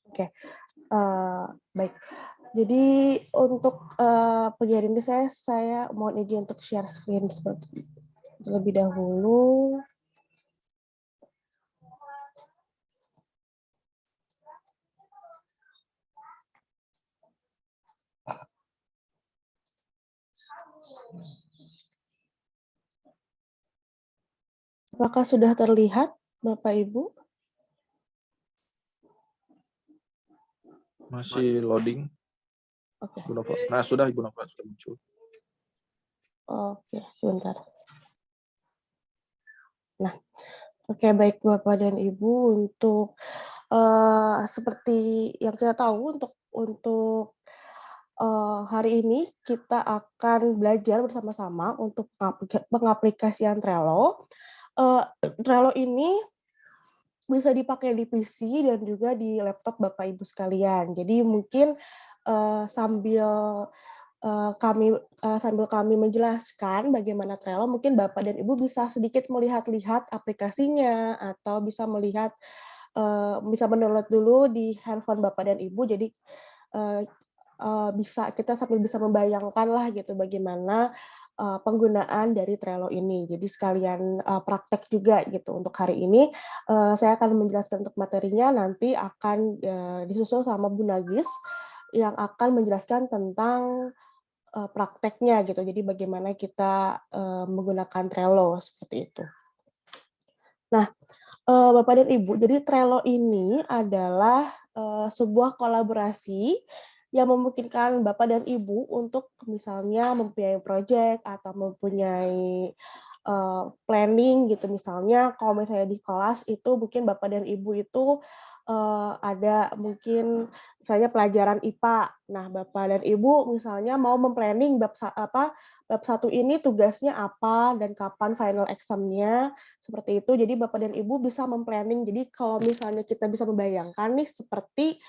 Oke, baik. Jadi untuk pagi ini saya mohon izin untuk share screen seperti terlebih dahulu. Apakah sudah terlihat, Bapak Ibu? Masih loading. Oke. Ibu Nova. Nah, sudah Ibu Nova sudah muncul. Oke, sebentar. Nah, oke baik Bapak dan Ibu untuk seperti yang kita tahu untuk hari ini kita akan belajar bersama-sama untuk pengaplikasian Trello. Eee, Trello ini bisa dipakai di PC dan juga di laptop Bapak Ibu sekalian. Jadi mungkin, eee, sambil, sambil kami menjelaskan bagaimana Trello, mungkin Bapak dan Ibu bisa sedikit melihat-lihat aplikasinya atau bisa melihat, bisa mendownload dulu di handphone Bapak dan Ibu. Jadi, eee kita sambil bisa membayangkan lah gitu bagaimana, penggunaan dari Trello ini. Jadi sekalian, praktek juga gitu untuk hari ini, saya akan menjelaskan untuk materinya, nanti akan, disusul sama Bu Nagis yang akan menjelaskan tentang, prakteknya gitu. Jadi bagaimana kita, menggunakan Trello, seperti itu. Nah, Bapak dan Ibu, jadi Trello ini adalah, sebuah kolaborasi yang memungkinkan Bapak dan Ibu untuk misalnya mempunyai project atau mempunyai, planning gitu. Misalnya kalau misalnya di kelas itu mungkin Bapak dan Ibu itu, ada mungkin misalnya pelajaran IPA. Nah, Bapak dan Ibu misalnya mau mem-planning bab satu ini tugasnya apa dan kapan final exam-nya, seperti itu. Jadi Bapak dan Ibu bisa mem-planning. Jadi kalau misalnya kita bisa membayangkan nih seperti,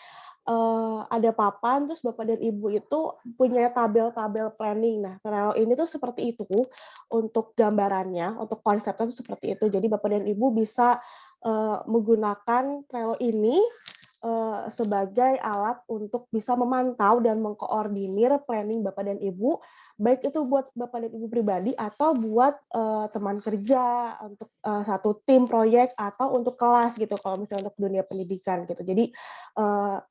ada papan terus Bapak dan Ibu itu punya tabel-tabel planning. Nah, Trello ini tuh seperti itu untuk gambarannya, untuk konsepnya tuh seperti itu. Jadi Bapak dan Ibu bisa, menggunakan Trello ini, sebagai alat untuk bisa memantau dan mengkoordinir planning Bapak dan Ibu, baik itu buat Bapak dan Ibu pribadi atau buat, teman kerja, untuk, satu tim proyek atau untuk kelas gitu, kalau misalnya untuk dunia pendidikan gitu. Jadi,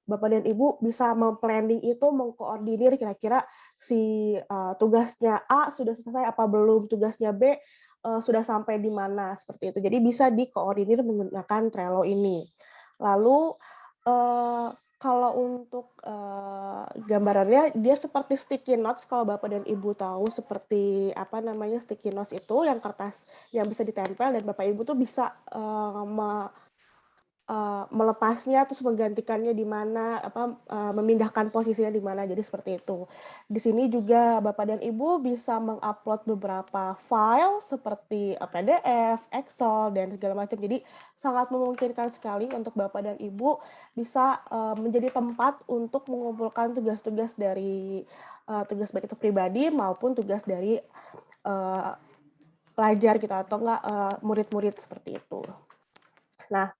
Bapak dan Ibu bisa mem-planning itu, mengkoordinir kira-kira si, tugasnya A sudah selesai apa belum, tugasnya B, sudah sampai di mana, seperti itu. Jadi bisa dikoordinir menggunakan Trello ini. Lalu, eee, kalau untuk, gambarannya dia seperti sticky notes kalau Bapak dan Ibu tahu seperti apa namanya, sticky notes itu yang kertas yang bisa ditempel dan Bapak Ibu tuh bisa, melepasnya terus menggantikannya di mana, memindahkan posisinya di mana, jadi seperti itu. Di sini juga Bapak dan Ibu bisa mengupload beberapa file seperti, PDF, Excel, dan segala macam. Jadi sangat memungkinkan sekali untuk Bapak dan Ibu bisa, menjadi tempat untuk mengumpulkan tugas-tugas dari, tugas baik itu pribadi maupun tugas dari, eee, pelajar gitu atau enggak, murid-murid seperti itu. Nah,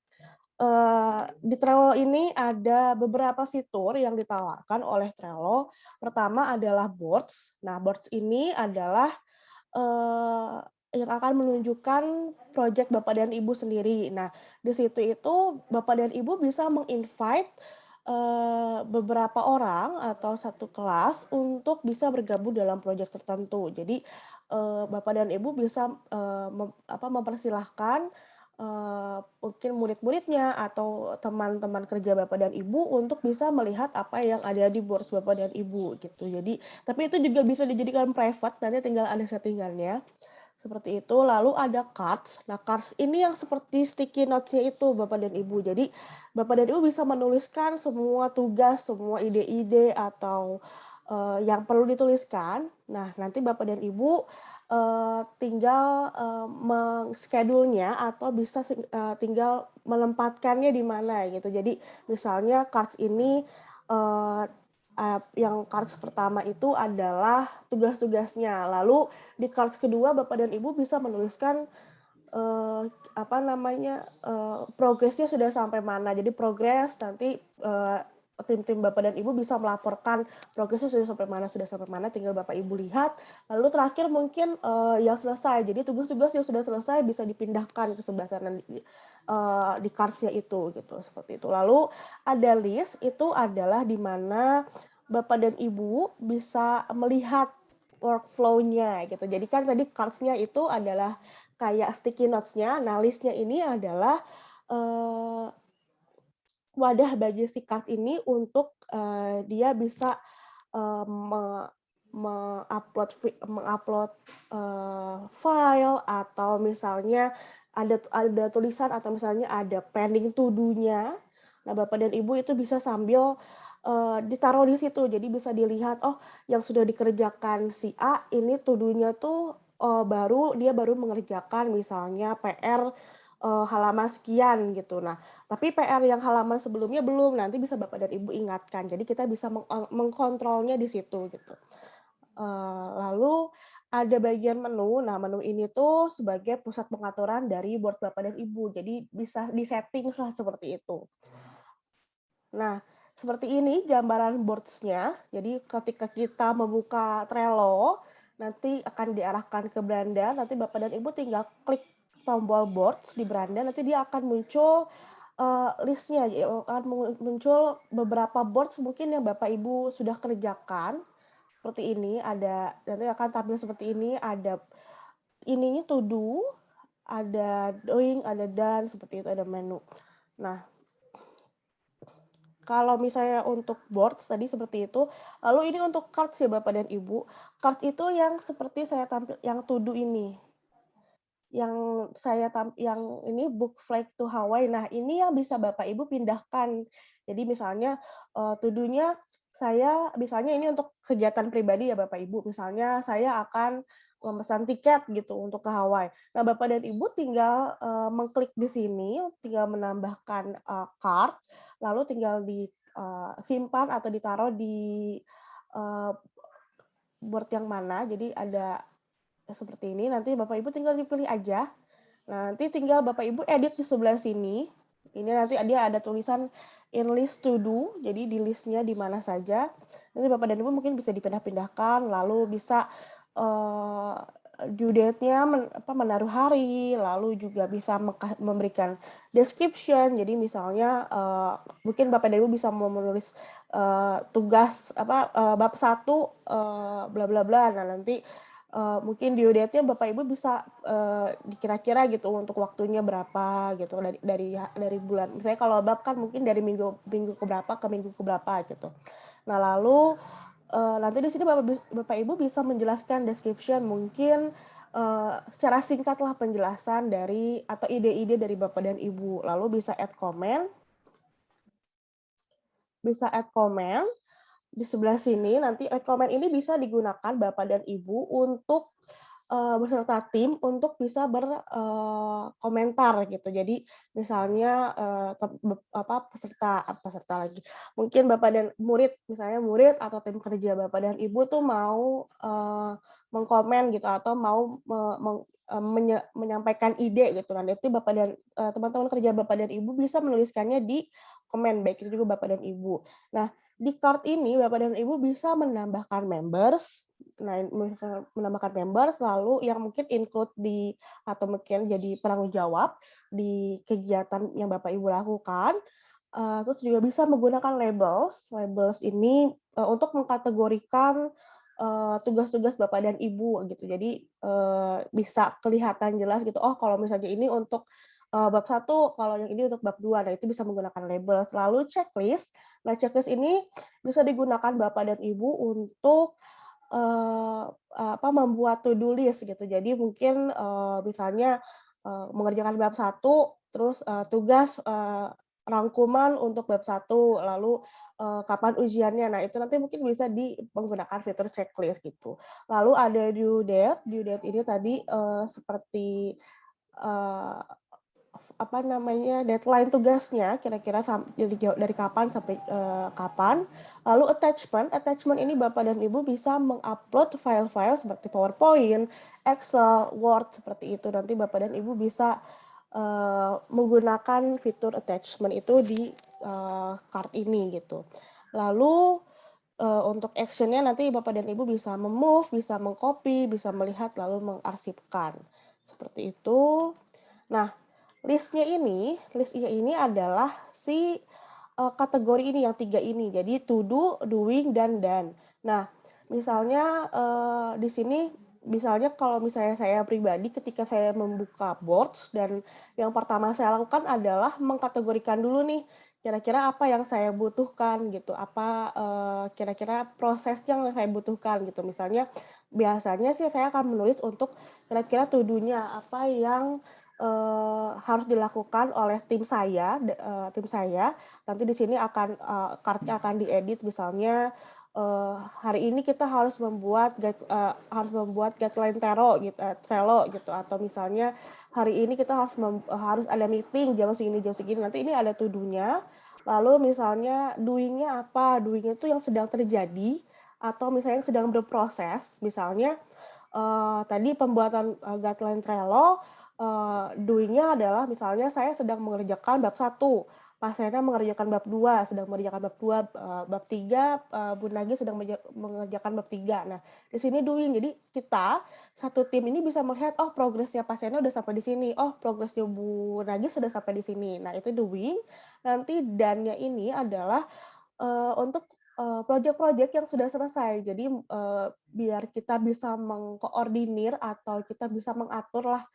di Trello ini ada beberapa fitur yang ditawarkan oleh Trello. Pertama adalah boards. Nah, boards ini adalah, eee, yang akan menunjukkan project Bapak dan Ibu sendiri. Nah, di situ itu Bapak dan Ibu bisa meng-invite, beberapa orang atau satu kelas untuk bisa bergabung dalam project tertentu. Jadi, Bapak dan Ibu bisa, mempersilahkan, mungkin murid-muridnya atau teman-teman kerja Bapak dan Ibu untuk bisa melihat apa yang ada di boards Bapak dan Ibu gitu. Jadi tapi itu juga bisa dijadikan private, nanti tinggal ada settingannya, seperti itu. Lalu ada cards. Nah, cards ini yang seperti sticky notes-nya itu Bapak dan Ibu. Jadi Bapak dan Ibu bisa menuliskan semua tugas, semua ide-ide atau, yang perlu dituliskan. Nah, nanti Bapak dan Ibu, tinggal, meng-schedule-nya atau bisa tinggal menempatkannya di mana gitu. Jadi misalnya cards ini, eee yang cards pertama itu adalah tugas-tugasnya, lalu di cards kedua Bapak dan Ibu bisa menuliskan, eee, apa namanya, progresnya sudah sampai mana. Jadi progres nanti, tim-tim Bapak dan Ibu bisa melaporkan progresnya sudah sampai mana, tinggal Bapak Ibu lihat. Lalu terakhir mungkin, yang selesai. Jadi tugas-tugas yang sudah selesai bisa dipindahkan ke sebelah sana di cards-nya itu, gitu, seperti itu. Lalu ada list, itu adalah di mana Bapak dan Ibu bisa melihat workflow-nya gitu. Jadi kan tadi cards-nya itu adalah kayak sticky notes-nya. Nah, list-nya ini adalah, eee, wadah bagi si card ini untuk, dia bisa, eee, me mengupload, file atau misalnya ada tulisan atau misalnya ada pending to do-nya. Nah, Bapak dan Ibu itu bisa sambil, ditaruh di situ. Jadi bisa dilihat, oh yang sudah dikerjakan si A ini to do-nya tuh, dia baru mengerjakan misalnya PR, halaman sekian gitu. Nah, tapi PR yang halaman sebelumnya belum, nanti bisa Bapak dan Ibu ingatkan. Jadi kita bisa mengkontrolnya di situ gitu. Lalu ada bagian menu. Nah, menu ini tuh sebagai pusat pengaturan dari board Bapak dan Ibu. Jadi bisa di-setting-lah seperti itu. Nah, seperti ini gambaran boards-nya. Jadi ketika kita membuka Trello, nanti akan diarahkan ke beranda, nanti Bapak dan Ibu tinggal klik tombol boards di beranda, nanti dia akan muncul, list-nya, ya akan muncul beberapa boards mungkin yang Bapak Ibu sudah kerjakan, seperti ini, nanti akan tampil seperti ini, ada ininya to do, ada doing, ada done, seperti itu, ada menu. Nah, kalau misalnya untuk boards tadi seperti itu, lalu ini untuk cards ya Bapak dan Ibu. Cards itu yang seperti saya tampil yang to do ini, yang ini book flight to Hawaii. Nah, ini yang bisa Bapak Ibu pindahkan. Jadi misalnya, to do-nya saya misalnya ini untuk kegiatan pribadi ya Bapak Ibu, misalnya saya akan memesan tiket gitu untuk ke Hawaii. Nah, Bapak dan Ibu tinggal, mengklik di sini, tinggal menambahkan, card, lalu tinggal simpan atau ditaruh di, eee, board yang mana. Jadi ada seperti ini, nanti Bapak Ibu tinggal dipilih aja. Nah, nanti tinggal Bapak Ibu edit di sebelah sini. Ini nanti dia ada tulisan in list to do, jadi di list-nya di mana saja. Nanti Bapak dan Ibu mungkin bisa dipindah-pindahkan, lalu bisa, eee, due date-nya menaruh hari, lalu juga bisa memberikan description. Jadi misalnya, mungkin Bapak dan Ibu bisa menulis, tugas bab satu bla bla bla. Nah, nanti mungkin due date-nya Bapak Ibu bisa, dikira-kira gitu untuk waktunya berapa gitu dari bulan misalnya kalau bab kan mungkin dari minggu minggu ke berapa ke minggu ke berapa gitu. Nah lalu, nanti di sini Bapak Ibu bisa menjelaskan description mungkin, secara singkatlah penjelasan dari atau ide-ide dari Bapak dan Ibu. Lalu bisa add comment di sebelah sini nanti comment ini bisa digunakan Bapak dan Ibu untuk, beserta tim untuk bisa komentar gitu. Jadi misalnya, peserta lagi, mungkin Bapak dan murid atau tim kerja Bapak dan Ibu tuh mau, mengkomen gitu atau mau me meng menyampaikan ide gitu. Nah, nanti teman-teman kerja Bapak dan Ibu bisa menuliskannya di komen, baik itu juga Bapak dan Ibu. Nah, di card ini Bapak dan Ibu bisa menambahkan members. Nah, menambahkan members, lalu yang mungkin include atau mungkin jadi penanggung jawab di kegiatan yang Bapak Ibu lakukan. Terus juga bisa menggunakan labels. Labels ini, untuk mengkategorikan, tugas-tugas Bapak dan Ibu gitu. Jadi, bisa kelihatan jelas gitu, oh kalau misalnya ini untuk, bab satu, kalau yang ini untuk bab 2. Nah, itu bisa menggunakan label. Lalu checklist. Nah, checklist ini bisa digunakan Bapak dan Ibu untuk, membuat to do list gitu. Jadi mungkin, misalnya, mengerjakan bab satu, terus, tugas, rangkuman untuk bab satu, lalu, kapan ujiannya. Nah, itu nanti mungkin bisa menggunakan fitur checklist gitu. Lalu ada due date. Due date ini tadi, seperti, eee, deadline tugasnya kira-kira dari kapan sampai, kapan. Lalu attachment. Attachment ini Bapak dan Ibu bisa mengupload file-file seperti PowerPoint, Excel, Word, seperti itu. Nanti Bapak dan Ibu bisa, menggunakan fitur attachment itu di, card ini gitu. Lalu, untuk action-nya nanti Bapak dan Ibu bisa move, bisa mengcopy, bisa melihat lalu mengarsipkan, seperti itu. Nah, list-nya ini adalah si, kategori ini, yang 3 ini. Jadi to do, doing, dan done. Nah, misalnya, di sini misalnya kalau misalnya saya pribadi ketika saya membuka boards dan yang pertama saya lakukan adalah mengkategorikan dulu nih, kira-kira apa yang saya butuhkan gitu, apa, kira-kira proses yang saya butuhkan gitu. Misalnya biasanya sih saya akan menulis untuk kira-kira to do-nya apa yang harus dilakukan oleh tim saya. Nanti di sini akan, card-nya akan diedit misalnya, hari ini kita harus membuat guideline Trello gitu, atau misalnya hari ini kita harus ada meeting jam segini, nanti ini ada to do-nya. Lalu misalnya doing-nya apa, doing itu yang sedang terjadi atau misalnya yang sedang berproses, misalnya tadi pembuatan, guideline Trello, doing-nya adalah misalnya saya sedang mengerjakan bab 1, Mas Rena mengerjakan bab 2, sedang mengerjakan bab 2, bab 3, Bu Nagi sedang mengerjakan bab 3. Nah, di sini doing. Jadi kita, satu tim ini bisa melihat, oh progresnya Pak Sena udah sampai di sini, oh progresnya Bu Nagi sudah sampai di sini. Nah, itu doing. Nanti done-nya ini adalah untuk, projek-projek yang sudah selesai. Jadi, biar kita bisa mengkoordinir atau kita bisa mengaturlah,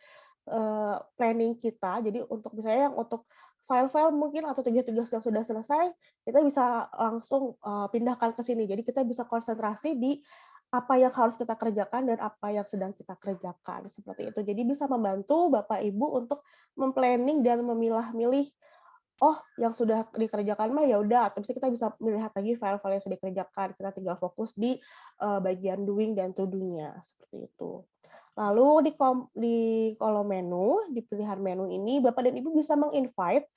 planning kita. Jadi untuk misalnya yang untuk file-file mungkin atau tugas-tugas yang sudah selesai, kita bisa langsung, pindahkan ke sini. Jadi kita bisa konsentrasi di apa yang harus kita kerjakan dan apa yang sedang kita kerjakan, seperti itu. Jadi bisa membantu Bapak Ibu untuk mem-planning dan memilah-milih, oh, yang sudah dikerjakan mah ya udah, atau bisa kita bisa melihat lagi file-file yang sudah dikerjakan, kita tinggal fokus di, bagian doing dan to do-nya, seperti itu. Lalu di kolom menu, di pilihan menu ini Bapak dan Ibu bisa meng-invite,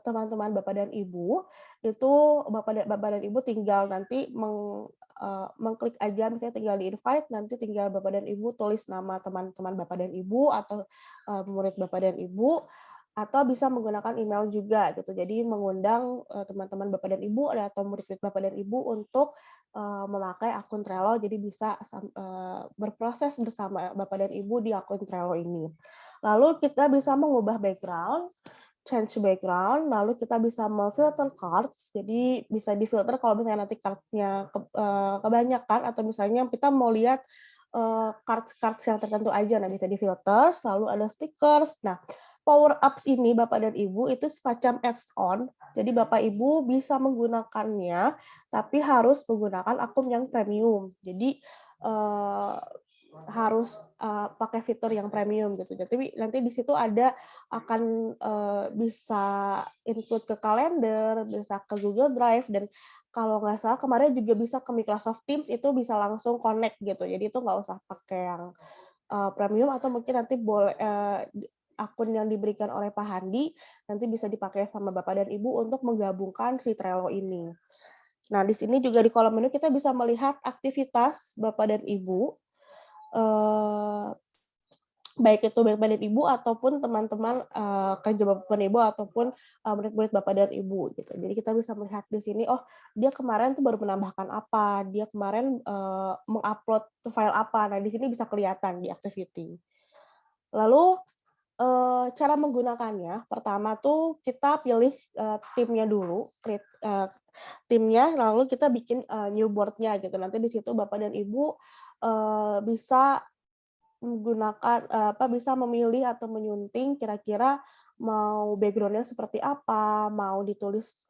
teman-teman Bapak dan Ibu, itu Bapak dan Ibu tinggal nanti mengklik aja, misalnya tinggal di-invite, nanti tinggal Bapak dan Ibu tulis nama teman-teman Bapak dan Ibu atau, murid Bapak dan Ibu, atau bisa menggunakan email juga gitu. Jadi mengundang, teman-teman Bapak dan Ibu atau murid-murid Bapak dan Ibu untuk, memakai akun Trello, jadi bisa berproses bersama Bapak dan Ibu di akun Trello ini. Lalu kita bisa mengubah background, change background, lalu kita bisa memfilter cards, jadi bisa difilter kalau misalnya nanti cards-nya kebanyakan atau misalnya kita mau lihat, cards-cards yang tertentu aja, nah bisa difilter, lalu ada stickers. Nah, power ups ini Bapak dan Ibu itu semacam add-on, jadi Bapak Ibu bisa menggunakannya, tapi harus menggunakan akun yang premium. Jadi, eee, harus, pakai fitur yang premium gitu. Jadi nanti di situ ada akan, bisa input ke kalender, bisa ke Google Drive, dan kalau nggak salah kemarin juga bisa ke Microsoft Teams, itu bisa langsung connect gitu. Jadi itu nggak usah pakai yang premium, atau mungkin nanti boleh, akun yang diberikan oleh Pak Handi, nanti bisa dipakai sama Bapak dan Ibu untuk menggabungkan si Trello ini. Nah, di sini juga di kolom menu kita bisa melihat aktivitas Bapak dan Ibu, eee, baik itu Bapak dan Ibu ataupun teman-teman, kerja Bapak dan Ibu ataupun, murid-murid Bapak dan Ibu gitu. Jadi kita bisa melihat di sini, oh, dia kemarin tuh baru menambahkan apa, dia kemarin, mengupload file apa. Nah, di sini bisa kelihatan di activity. Lalu, cara menggunakannya, pertama tuh kita pilih, timnya dulu, timnya, lalu kita bikin, new board-nya gitu. Nanti di situ Bapak dan Ibu, bisa menggunakan, bisa memilih atau menyunting kira-kira mau background-nya seperti apa, mau ditulis,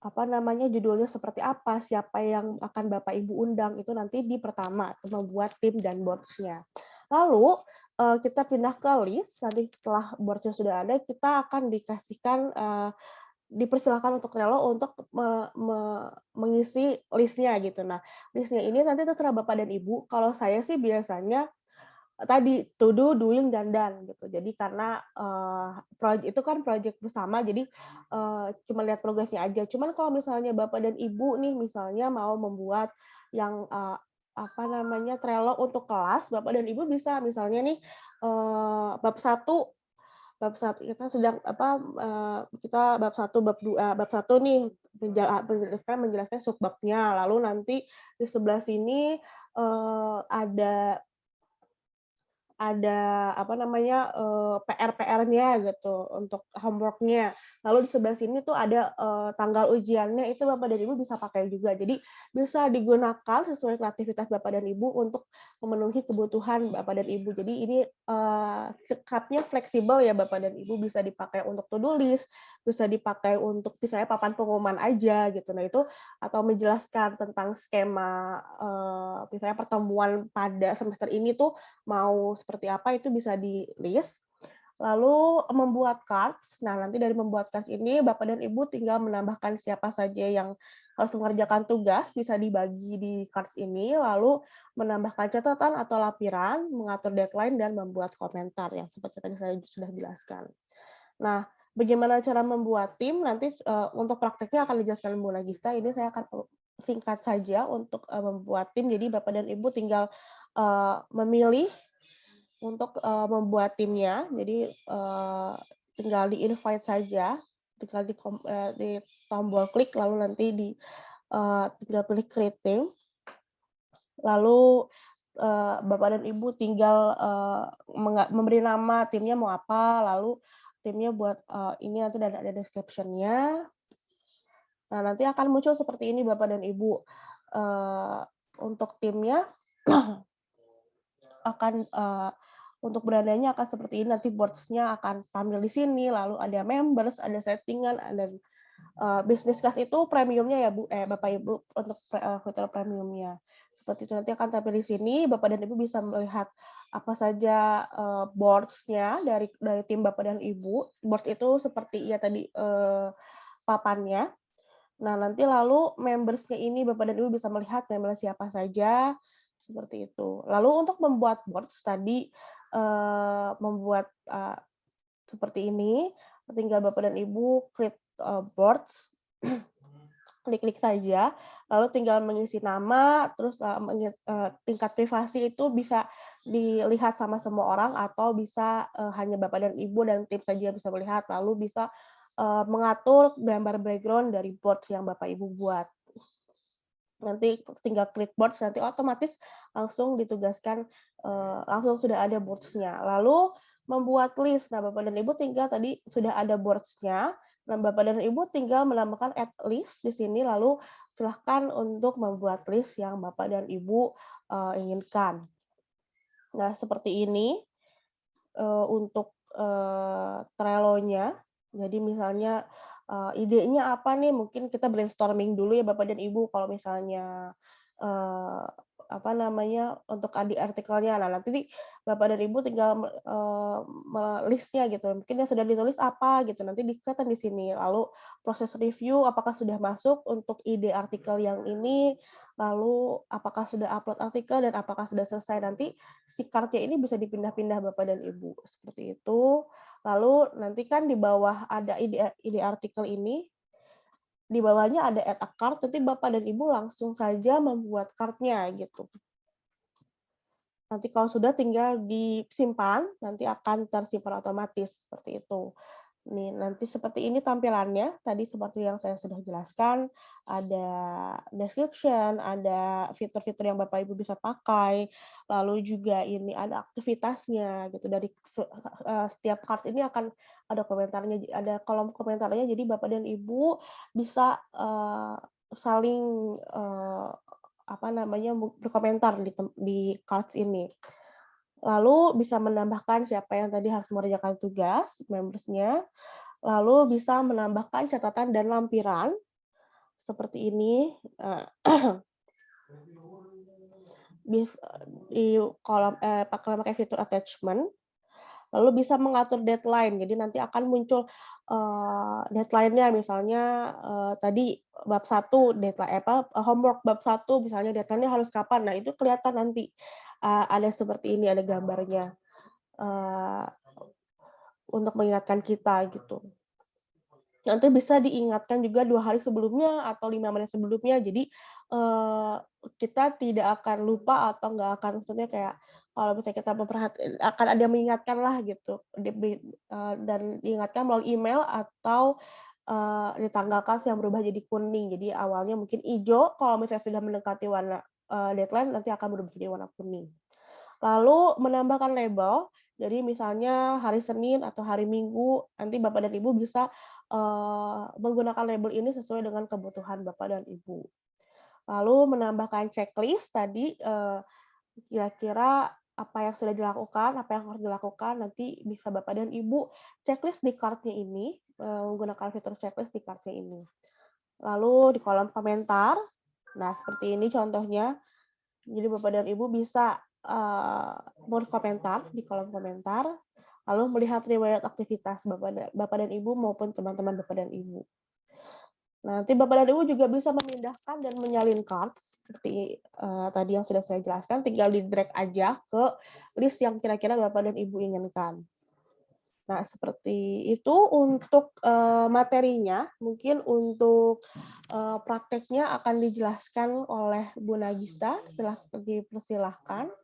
apa namanya, judulnya seperti apa, siapa yang akan Bapak Ibu undang, itu nanti di pertama, membuat tim dan boards-nya. Lalu, kita pindah ke list, nanti setelah boards-nya sudah ada, kita akan dikasihkan, dipersilakan untuk Trello untuk mengisi list-nya gitu. Nah, list-nya ini nanti terserah Bapak dan Ibu, kalau saya sih biasanya tadi, to do, doing, dan done gitu. Jadi karena, itu kan project bersama, jadi, cuma lihat progresnya aja. Cuman kalau misalnya Bapak dan Ibu nih, misalnya mau membuat yang, apa namanya, Trello untuk kelas, Bapak dan Ibu bisa misalnya nih, bab satu kita sedang kita bab satu nih menjelaskan subbabnya, lalu nanti di sebelah sini, ada apa namanya, PR-PR-nya gitu untuk homework-nya. Lalu di sebelah sini tuh ada, tanggal ujiannya itu Bapak dan Ibu bisa pakai juga. Jadi bisa digunakan sesuai kreativitas Bapak dan Ibu untuk memenuhi kebutuhan Bapak dan Ibu. Jadi ini, sikapnya fleksibel ya Bapak dan Ibu, bisa dipakai untuk to do list, bisa dipakai untuk misalnya papan pengumuman aja gitu. Nah itu atau menjelaskan tentang skema, misalnya pertemuan pada semester ini tuh mau seperti apa itu bisa di-list, lalu membuat cards. Nah, nanti dari membuat cards ini Bapak dan Ibu tinggal menambahkan siapa saja yang harus mengerjakan tugas, bisa dibagi di cards ini, lalu menambahkan catatan atau lapiran, mengatur deadline, dan membuat komentar yang seperti tadi saya sudah jelaskan. Nah, bagaimana cara membuat tim nanti, untuk prakteknya akan dijelaskan Bu Nagista, ini saya akan singkat saja untuk, membuat tim. Jadi Bapak dan Ibu tinggal, memilih untuk, membuat timnya, jadi, tinggal di-invite saja, tinggal di tombol klik, lalu nanti tinggal pilih create team, lalu, Bapak dan Ibu tinggal, memberi nama timnya mau apa, lalu timnya buat, ini nanti ada description-nya. Nah, nanti akan muncul seperti ini Bapak dan Ibu, eee, untuk timnya akan, untuk berandanya akan seperti ini, nanti boards-nya akan tampil di sini, lalu ada members, ada settingan, ada business class itu premiumnya ya, Bapak Ibu, untuk fitur premiumnya. Seperti itu, nanti akan tampil di sini, Bapak dan Ibu bisa melihat apa saja, boards-nya dari tim Bapak dan Ibu. Board itu seperti ya tadi, papannya. Nah, nanti lalu members-nya ini Bapak dan Ibu bisa melihat member siapa saja, seperti itu. Lalu untuk membuat boards tadi, membuat, seperti ini, tinggal Bapak dan Ibu create, boards, klik-klik saja, lalu tinggal mengisi nama, terus, tingkat privasi itu bisa dilihat sama semua orang atau bisa, hanya Bapak dan Ibu dan tim saja bisa melihat, lalu bisa, mengatur gambar background dari boards yang Bapak Ibu buat. Nanti tinggal klik boards, nanti otomatis langsung ditugaskan, langsung sudah ada boards-nya. Lalu membuat list. Nah, Bapak dan Ibu tinggal tadi sudah ada boards-nya, nah Bapak dan Ibu tinggal menambahkan add list di sini, lalu silahkan untuk membuat list yang Bapak dan Ibu, inginkan. Nah, seperti ini, untuk, Trello-nya. Jadi misalnya, idenya apa nih, mungkin kita brainstorming dulu ya Bapak dan Ibu kalau misalnya, eee, apa namanya, untuk di artikelnya. Nah, nanti Bapak dan Ibu tinggal list-nya gitu, mungkin yang sudah ditulis apa gitu, nanti kelihatan di sini. Lalu proses review apakah sudah masuk untuk ide artikel yang ini, lalu apakah sudah upload artikel dan apakah sudah selesai. Nanti si card-nya ini bisa dipindah-pindah Bapak dan Ibu, seperti itu. Lalu nanti kan di bawah ada ide ide artikel ini, di bawahnya ada add a cart, nanti Bapak dan Ibu langsung saja membuat card-nya gitu. Nanti kalau sudah tinggal disimpan, nanti akan tersimpan otomatis, seperti itu. Nih, nanti seperti ini tampilannya, tadi seperti yang saya sudah jelaskan, ada description, ada fitur-fitur yang Bapak Ibu bisa pakai, lalu juga ini ada aktivitasnya gitu, dari setiap cards ini akan ada komentarnya, ada kolom komentarnya, jadi Bapak dan Ibu bisa, saling, apa namanya, berkomentar di cards ini. Lalu bisa menambahkan siapa yang tadi harus mengerjakan tugas, members-nya, lalu bisa menambahkan catatan dan lampiran, seperti ini, bis di kolom pakai fitur attachment, lalu bisa mengatur deadline. Jadi nanti akan muncul, deadline-nya misalnya, tadi bab satu homework bab satu misalnya deadline-nya harus kapan. Nah, itu kelihatan nanti, ada seperti ini, ada gambarnya, eee, untuk mengingatkan kita gitu. nanti bisa diingatkan juga 2 hari sebelumnya atau 5 menit sebelumnya. Jadi, kita tidak akan lupa atau nggak akan maksudnya kayak kalau misalnya kita akan ada yang mengingatkan lah gitu, dan diingatkan melalui email atau, di tanggal kas yang berubah jadi kuning. Jadi awalnya mungkin ijo, kalau misalnya sudah mendekati warna, deadline nanti akan berubah jadi warna kuning. Lalu menambahkan label, jadi misalnya hari Senin atau hari Minggu, nanti Bapak dan Ibu bisa, menggunakan label ini sesuai dengan kebutuhan Bapak dan Ibu. Lalu menambahkan checklist tadi, kira-kira apa yang sudah dilakukan, apa yang harus dilakukan, nanti bisa Bapak dan Ibu checklist di card-nya ini, menggunakan fitur checklist di card-nya ini. Lalu di kolom komentar, nah seperti ini contohnya, jadi Bapak dan Ibu bisa, berkomentar di kolom komentar, lalu melihat riwayat aktivitas Bapak dan Ibu maupun teman-teman Bapak dan Ibu. Nah, nanti Bapak dan Ibu juga bisa memindahkan dan menyalin cards seperti, tadi yang sudah saya jelaskan, tinggal di-drag aja ke list yang kira-kira Bapak dan Ibu inginkan. Nah, seperti itu untuk, materinya. Mungkin untuk, prakteknya akan dijelaskan oleh Bu Nagista, dipersilahkan.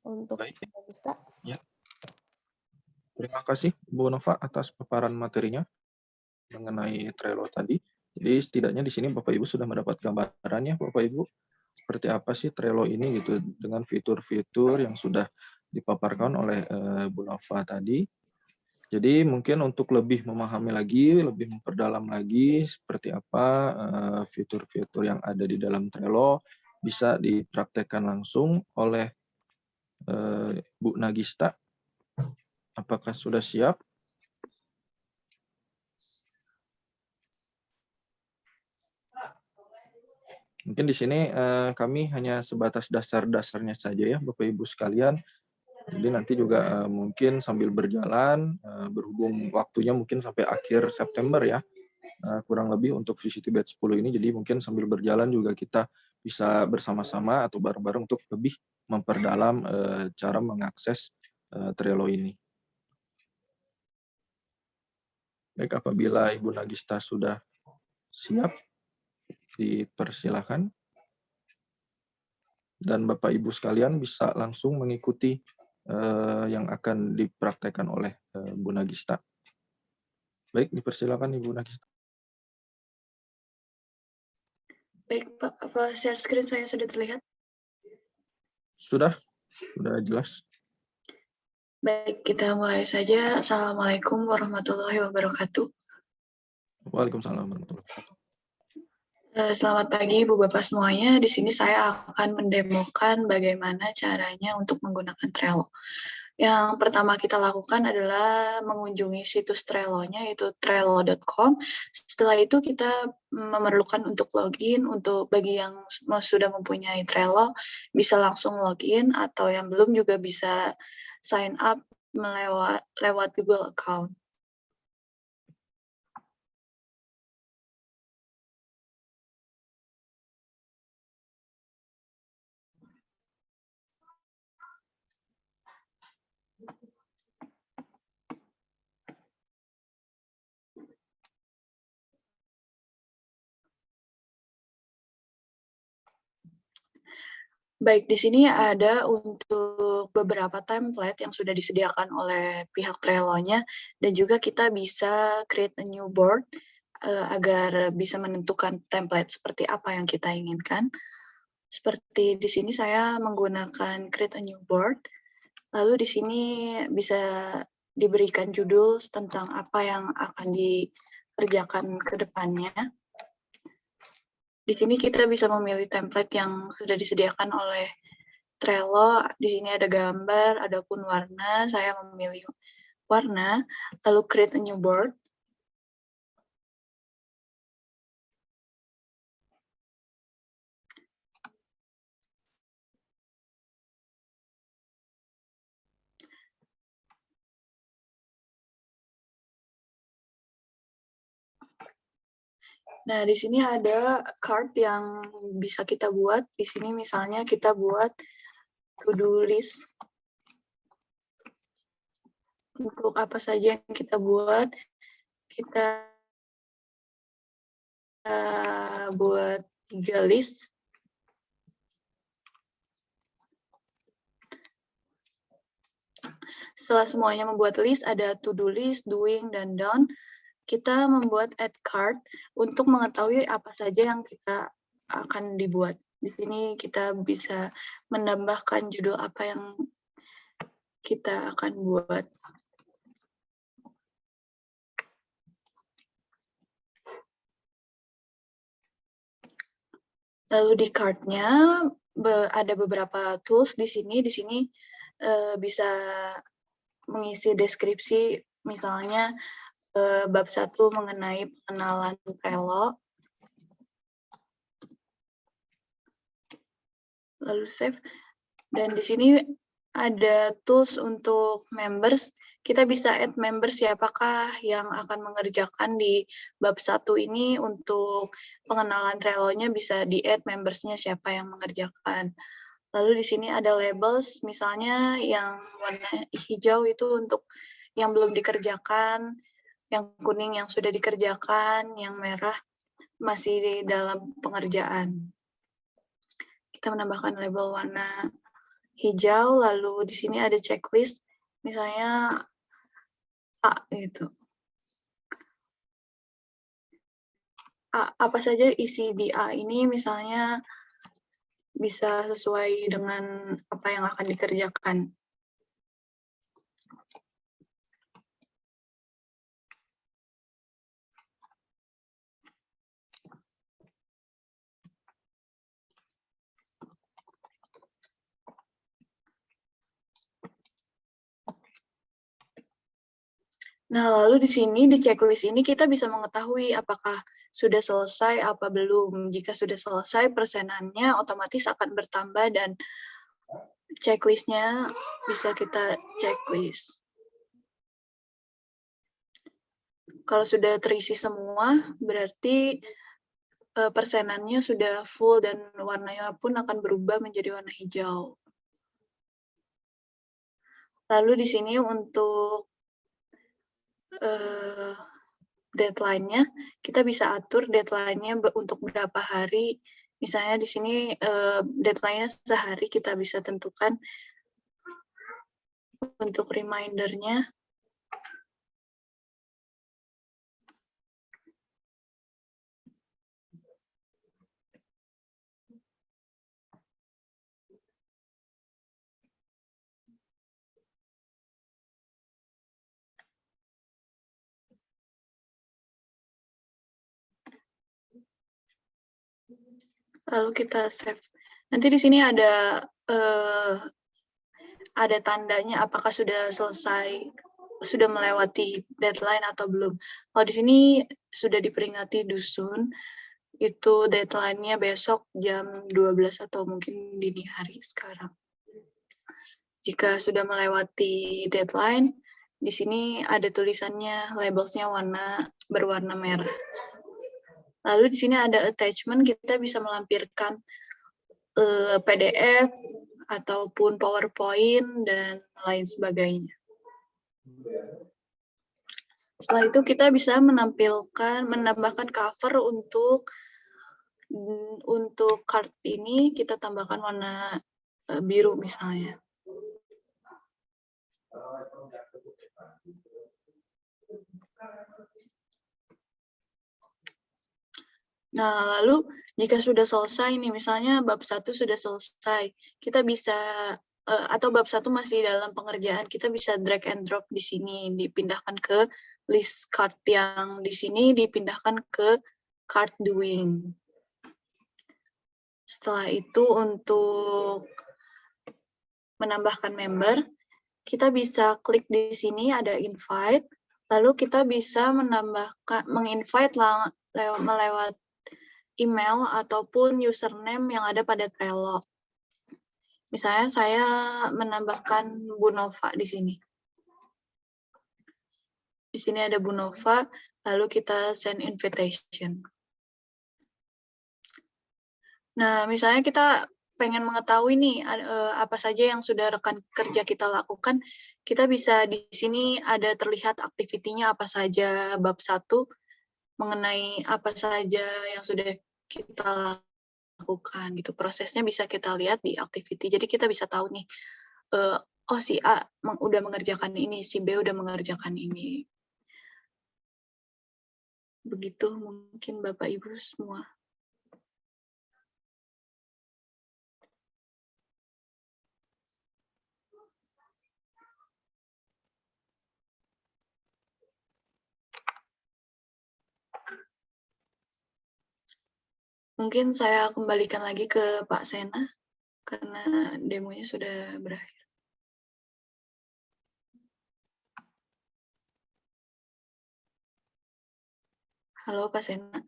Untuk Baik, Bu Nagista. ya. Terima kasih Bu Nova atas paparan materinya mengenai Trello tadi. Jadi setidaknya di sini Bapak Ibu sudah mendapat gambaran ya Bapak Ibu, seperti apa sih Trello ini gitu dengan fitur-fitur yang sudah dipaparkan oleh Bu Nova tadi. Jadi mungkin untuk lebih memahami lagi, lebih memperdalam lagi seperti apa fitur-fitur yang ada di dalam Trello bisa dipraktekkan langsung oleh Bu Nagista. Apakah sudah siap? Mungkin di sini kami hanya sebatas dasar-dasarnya saja ya Bapak Ibu sekalian. Jadi nanti juga mungkin sambil berjalan, berhubung waktunya mungkin sampai akhir September ya, kurang lebih untuk VCT Batch 10 ini. Jadi mungkin sambil berjalan juga kita bisa bersama-sama atau bareng-bareng untuk lebih memperdalam cara mengakses Trello ini. Baik, apabila Ibu Nagista sudah siap, dipersilakan. Dan Bapak Ibu sekalian bisa langsung mengikuti yang akan dipraktekkan oleh Bu Nagista. Baik, dipersilakan Ibu Nagista. Baik, Pak. Apa share screen saya sudah terlihat? Sudah jelas. Baik, kita mulai saja. Assalamualaikum warahmatullahi wabarakatuh. Waalaikumsalam warahmatullahi wabarakatuh. Selamat pagi, Ibu Bapak semuanya. Di sini saya akan mendemokan bagaimana caranya untuk menggunakan Trello. Yang pertama kita lakukan adalah mengunjungi situs Trello-nya, yaitu trello.com. Setelah itu kita memerlukan untuk login. Untuk bagi yang sudah mempunyai Trello, bisa langsung login, atau yang belum juga bisa sign up lewat Google account. Baik, di sini ada untuk beberapa template yang sudah disediakan oleh pihak Trello-nya, dan juga kita bisa create a new board agar bisa menentukan template seperti apa yang kita inginkan. Seperti di sini saya menggunakan create a new board, lalu di sini bisa diberikan judul tentang apa yang akan dikerjakan ke depannya. Di sini kita bisa memilih template yang sudah disediakan oleh Trello. Di sini ada gambar, adapun warna, saya memilih warna, lalu create a new board. Nah, di sini ada card yang bisa kita buat. Di sini misalnya kita buat to-do list. untuk apa saja yang kita buat, kita buat 3 list. Setelah semuanya membuat list, ada to-do list, doing, dan done. Kita membuat add cart untuk mengetahui apa saja yang kita akan dibuat. Di sini kita bisa menambahkan judul apa yang kita akan buat. Lalu di cart-nya ada beberapa tools di sini. Di sini bisa mengisi deskripsi, misalnya bab 1 mengenai pengenalan Trello. Lalu save. Dan di sini ada tools untuk members. Kita bisa add members siapakah yang akan mengerjakan di bab 1 ini. Untuk pengenalan Trello-nya bisa di-add members-nya siapa yang mengerjakan. Lalu di sini ada labels, misalnya yang warna hijau itu untuk yang belum dikerjakan, yang kuning yang sudah dikerjakan, yang merah masih di dalam pengerjaan. Kita menambahkan label warna hijau, lalu di sini ada checklist, misalnya A gitu. Apa saja isi di A ini, misalnya bisa sesuai dengan apa yang akan dikerjakan. Nah, lalu di sini, di checklist ini kita bisa mengetahui apakah sudah selesai apa belum. Jika sudah selesai, persenannya otomatis akan bertambah dan checklist-nya bisa kita checklist. Kalau sudah terisi semua, berarti persenannya sudah full dan warnanya pun akan berubah menjadi warna hijau. Lalu di sini untuk deadline-nya, kita bisa atur deadline-nya untuk berapa hari. Misalnya di sini deadline-nya sehari, kita bisa tentukan untuk reminder-nya. Lalu kita save. Nanti di sini ada tandanya apakah sudah selesai, sudah melewati deadline atau belum. Kalau di sini sudah diperingati dusun, itu deadline-nya besok jam 12 atau mungkin dini hari sekarang. Jika sudah melewati deadline, di sini ada tulisannya, labels-nya berwarna merah. Lalu di sini ada attachment, kita bisa melampirkan PDF ataupun PowerPoint dan lain sebagainya. Setelah itu kita bisa menambahkan cover untuk card ini, kita tambahkan warna biru misalnya. Nah, lalu jika sudah selesai nih, misalnya bab 1 sudah selesai, kita bisa, atau bab 1 masih dalam pengerjaan, kita bisa drag and drop di sini, dipindahkan ke list card yang di sini, dipindahkan ke card doing. Setelah itu untuk menambahkan member, kita bisa klik di sini ada invite, lalu kita bisa menginvite melewat email ataupun username yang ada pada Trello. Misalnya saya menambahkan Bu Nova di sini. Di sini ada Bu Nova, lalu kita send invitation. Nah, misalnya kita pengen mengetahui nih apa saja yang sudah rekan kerja kita lakukan, kita bisa di sini ada terlihat aktivitinya apa saja, bab 1 mengenai apa saja yang sudah kita lakukan gitu. Prosesnya bisa kita lihat di activity. Jadi kita bisa tahu nih, oh si A udah mengerjakan ini, si B udah mengerjakan ini. Begitu mungkin Bapak Ibu semua. Mungkin saya kembalikan lagi ke Pak Sena, karena demonya sudah berakhir. Halo Pak Sena.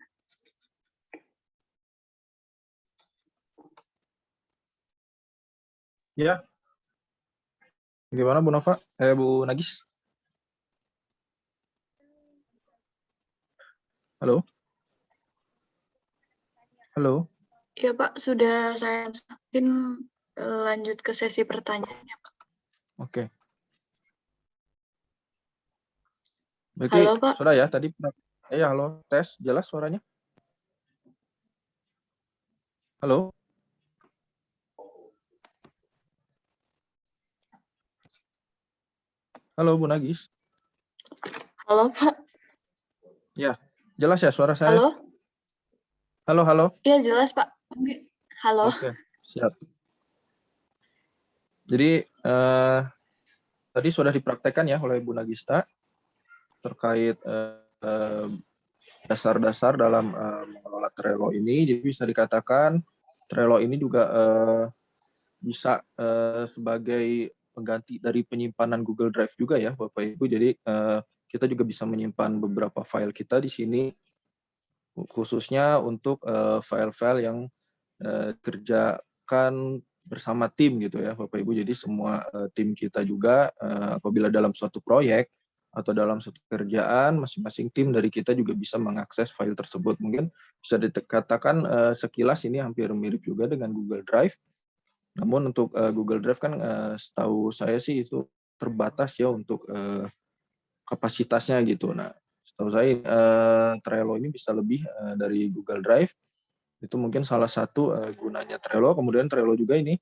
Ya, gimana Bu Nova? Bu Nagis? Halo? Halo? Ya Pak, sudah saya mungkin lanjut ke sesi pertanyaannya Pak. Oke. Berarti Halo Pak. sudah ya tadi. Ya, halo, tes, jelas suaranya? Halo? Halo Bu Nagis? Halo Pak. Ya, jelas ya suara saya? Halo? Halo, halo? Iya jelas Pak. Halo. Oke, siap. Jadi tadi sudah dipraktekkan ya oleh Bu Nagista terkait dasar-dasar dalam mengelola Trello ini. Jadi bisa dikatakan Trello ini juga bisa sebagai pengganti dari penyimpanan Google Drive juga ya Bapak Ibu. Jadi kita juga bisa menyimpan beberapa file kita di sini, khususnya untuk file-file yang kerjakan bersama tim gitu ya Bapak Ibu. Jadi semua tim kita juga apabila dalam suatu proyek atau dalam suatu kerjaan, masing-masing tim dari kita juga bisa mengakses file tersebut. Mungkin bisa dikatakan sekilas ini hampir mirip juga dengan Google Drive. Namun untuk Google Drive kan setahu saya sih itu terbatas ya untuk kapasitasnya gitu. Nah, setahu saya Trello ini bisa lebih dari Google Drive. Itu mungkin salah satu gunanya Trello. Kemudian Trello juga ini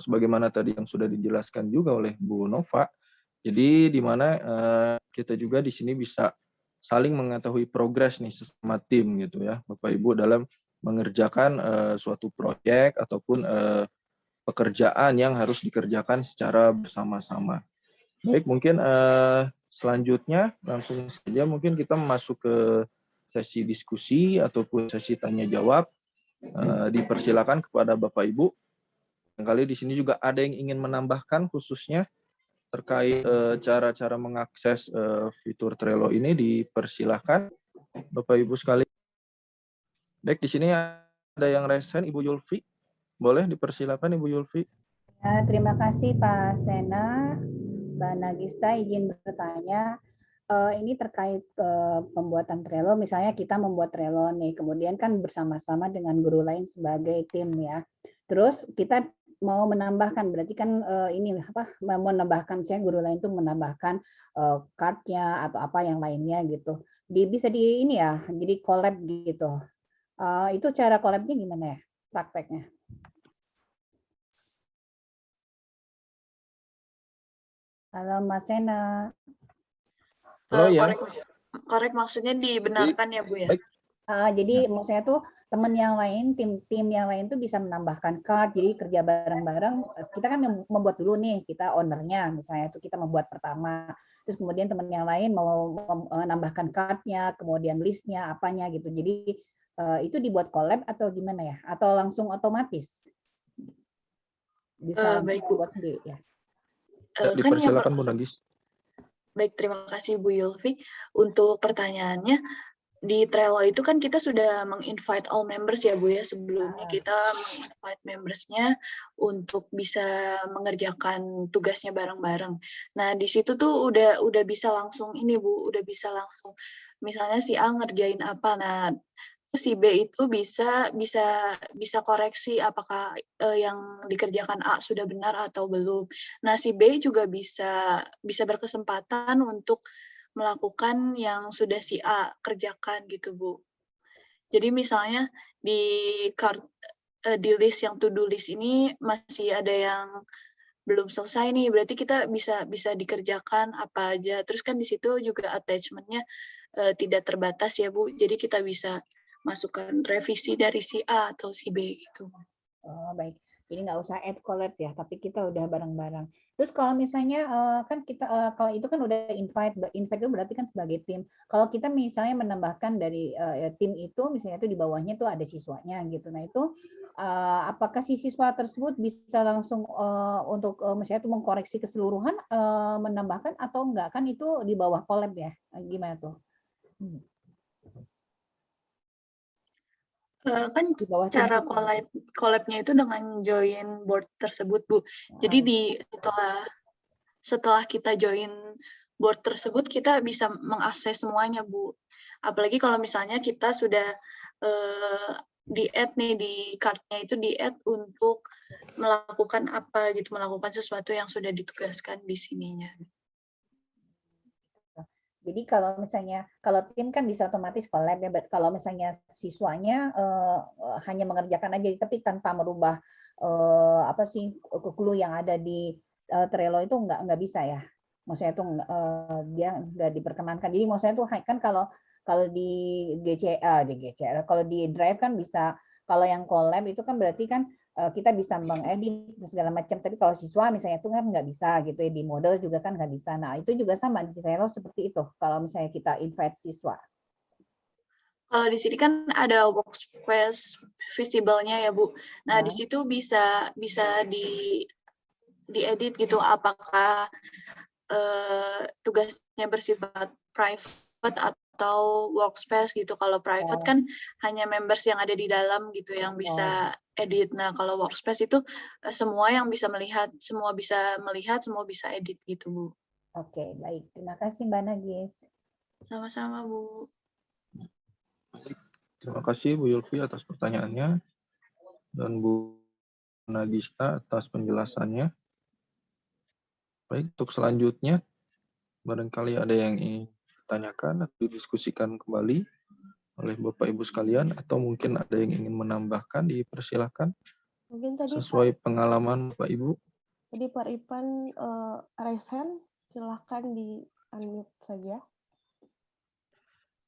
sebagaimana tadi yang sudah dijelaskan juga oleh Bu Nova. Jadi di mana kita juga di sini bisa saling mengetahui progres nih sesama tim gitu ya, Bapak Ibu dalam mengerjakan suatu proyek ataupun pekerjaan yang harus dikerjakan secara bersama-sama. Baik, mungkin selanjutnya langsung saja mungkin kita masuk ke sesi diskusi ataupun sesi tanya jawab. Dipersilakan kepada Bapak Ibu. Kali di sini juga ada yang ingin menambahkan khususnya terkait cara-cara mengakses fitur Trello ini, dipersilakan Bapak Ibu sekali. Baik, di sini ada yang resen Ibu Yulfi. Boleh dipersilakan Ibu Yulfi. Ya, terima kasih Pak Sena. Mbak Nagista izin bertanya, ini terkait pembuatan Trello, misalnya kita membuat Trello nih, kemudian kan bersama-sama dengan guru lain sebagai tim ya. Terus kita mau menambahkan, berarti kan ini apa? Mau menambahkan, misalnya guru lain itu menambahkan card-nya atau apa yang lainnya gitu. Bisa di ini ya, jadi collab gitu. Itu cara collab-nya gimana ya prakteknya? Halo Mas Sena. Halo ya. Korek maksudnya dibenarkan ya Bu ya? Baik. Jadi maksudnya tuh teman yang lain, tim yang lain tuh bisa menambahkan card, jadi kerja bareng-bareng. Kita kan membuat dulu nih, kita ownernya, misalnya tuh kita membuat pertama. Terus kemudian teman yang lain mau menambahkan cardnya, kemudian listnya, apanya gitu. Jadi itu dibuat collab atau gimana ya? Atau langsung otomatis? Bisa Baik Bu. buat sendiri ya? Dipersilakan Bu Nagis. Baik, terima kasih Bu Yulfi. Untuk pertanyaannya, di Trello itu kan kita sudah meng-invite all members ya Bu ya. Sebelumnya kita meng-invite membersnya untuk bisa mengerjakan tugasnya bareng-bareng. Nah, di situ tuh udah bisa langsung ini Bu, udah bisa langsung misalnya si A ngerjain apa. Nah, si B itu bisa koreksi apakah yang dikerjakan A sudah benar atau belum. Nah, si B juga bisa berkesempatan untuk melakukan yang sudah si A kerjakan gitu, Bu. Jadi misalnya di list yang to-do list ini masih ada yang belum selesai nih, berarti kita bisa dikerjakan apa aja. Terus kan di situ juga attachment-nya tidak terbatas ya, Bu. Jadi kita bisa masukkan revisi dari si A atau si B gitu. Oh, baik. Jadi nggak usah add collab ya, tapi kita udah bareng-bareng. Terus kalau misalnya kan kita kalau itu kan udah invite itu berarti kan sebagai tim. Kalau kita misalnya menambahkan dari tim itu misalnya itu di bawahnya tuh ada siswanya gitu. Nah itu apakah si siswa tersebut bisa langsung untuk misalnya itu mengkoreksi keseluruhan menambahkan atau enggak, kan itu di bawah collab ya? Gimana tuh? Kan Di bawah tim cara kita. collab-nya itu dengan join board tersebut, Bu. Jadi setelah kita join board tersebut, kita bisa mengakses semuanya, Bu. Apalagi kalau misalnya kita sudah di-add nih, di card-nya itu di-add untuk melakukan apa gitu, melakukan sesuatu yang sudah ditugaskan di sininya. Jadi kalau misalnya kalau tim kan bisa otomatis collab ya, kalau misalnya siswanya hanya mengerjakan aja tapi tanpa merubah apa sih clue yang ada di Trello itu nggak bisa ya. Maksudnya itu dia nggak diperkenankan. Jadi maksudnya itu kan kalau di kalau di Drive kan bisa, kalau yang collab itu kan berarti kan kita bisa mengedit segala macam, tapi kalau siswa misalnya itu kan nggak bisa gitu ya, di model juga kan nggak bisa. Nah itu juga sama di Trello seperti itu kalau misalnya kita invite siswa. Kalau di sini kan ada workspace visible-nya ya, Bu. Nah, di situ bisa diedit gitu apakah tugasnya bersifat private atau workspace gitu. Kalau private kan hanya members yang ada di dalam gitu yang bisa edit. Nah, kalau workspace itu semua yang bisa melihat, semua bisa edit gitu, Bu. Oke, baik. Terima kasih Mbak Nagis. Sama-sama, Bu. Terima kasih Bu Yulfi atas pertanyaannya dan Bu Nagista atas penjelasannya. Baik, untuk selanjutnya barangkali ada yang ingin ditanyakan atau didiskusikan kembali oleh Bapak Ibu sekalian, atau mungkin ada yang ingin menambahkan, dipersilahkan Mungkin tadi sesuai pengalaman Bapak Ibu. Jadi Pak Ipan raise hand, silahkan di unmute saja.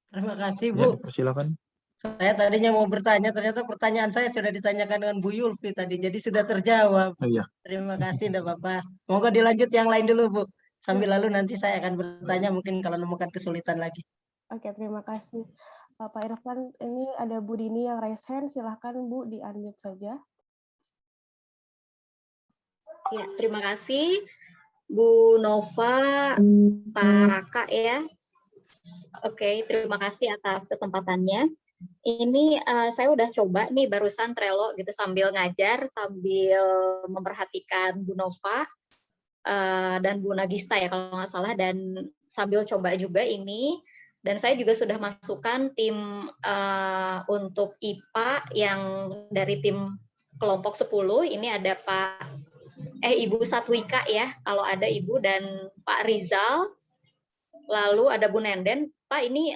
Terima kasih, Ya, Bu. silakan. Saya tadinya mau bertanya, ternyata pertanyaan saya sudah ditanyakan dengan Bu Yulfi tadi, jadi sudah terjawab. Oh, iya. Terima kasih, Ndak Bapak. Moga dilanjut yang lain dulu, Bu. Sambil lalu nanti saya akan bertanya mungkin kalau menemukan kesulitan lagi. Oke, terima kasih. Pak Irfan, ini ada Bu Dini yang raise hand, silahkan Bu di unmute saja. Ya, terima kasih Bu Nova, Pak Raka ya. Oke, terima kasih atas kesempatannya. Ini saya udah coba nih barusan Trello gitu sambil ngajar, sambil memperhatikan Bu Nova dan Bu Nagista ya kalau nggak salah, dan sambil coba juga ini. Dan saya juga sudah masukkan tim untuk IPA yang dari tim kelompok 10. Ini ada Ibu Satwika ya, kalau ada Ibu, dan Pak Rizal, lalu ada Bu Nenden. Pak, ini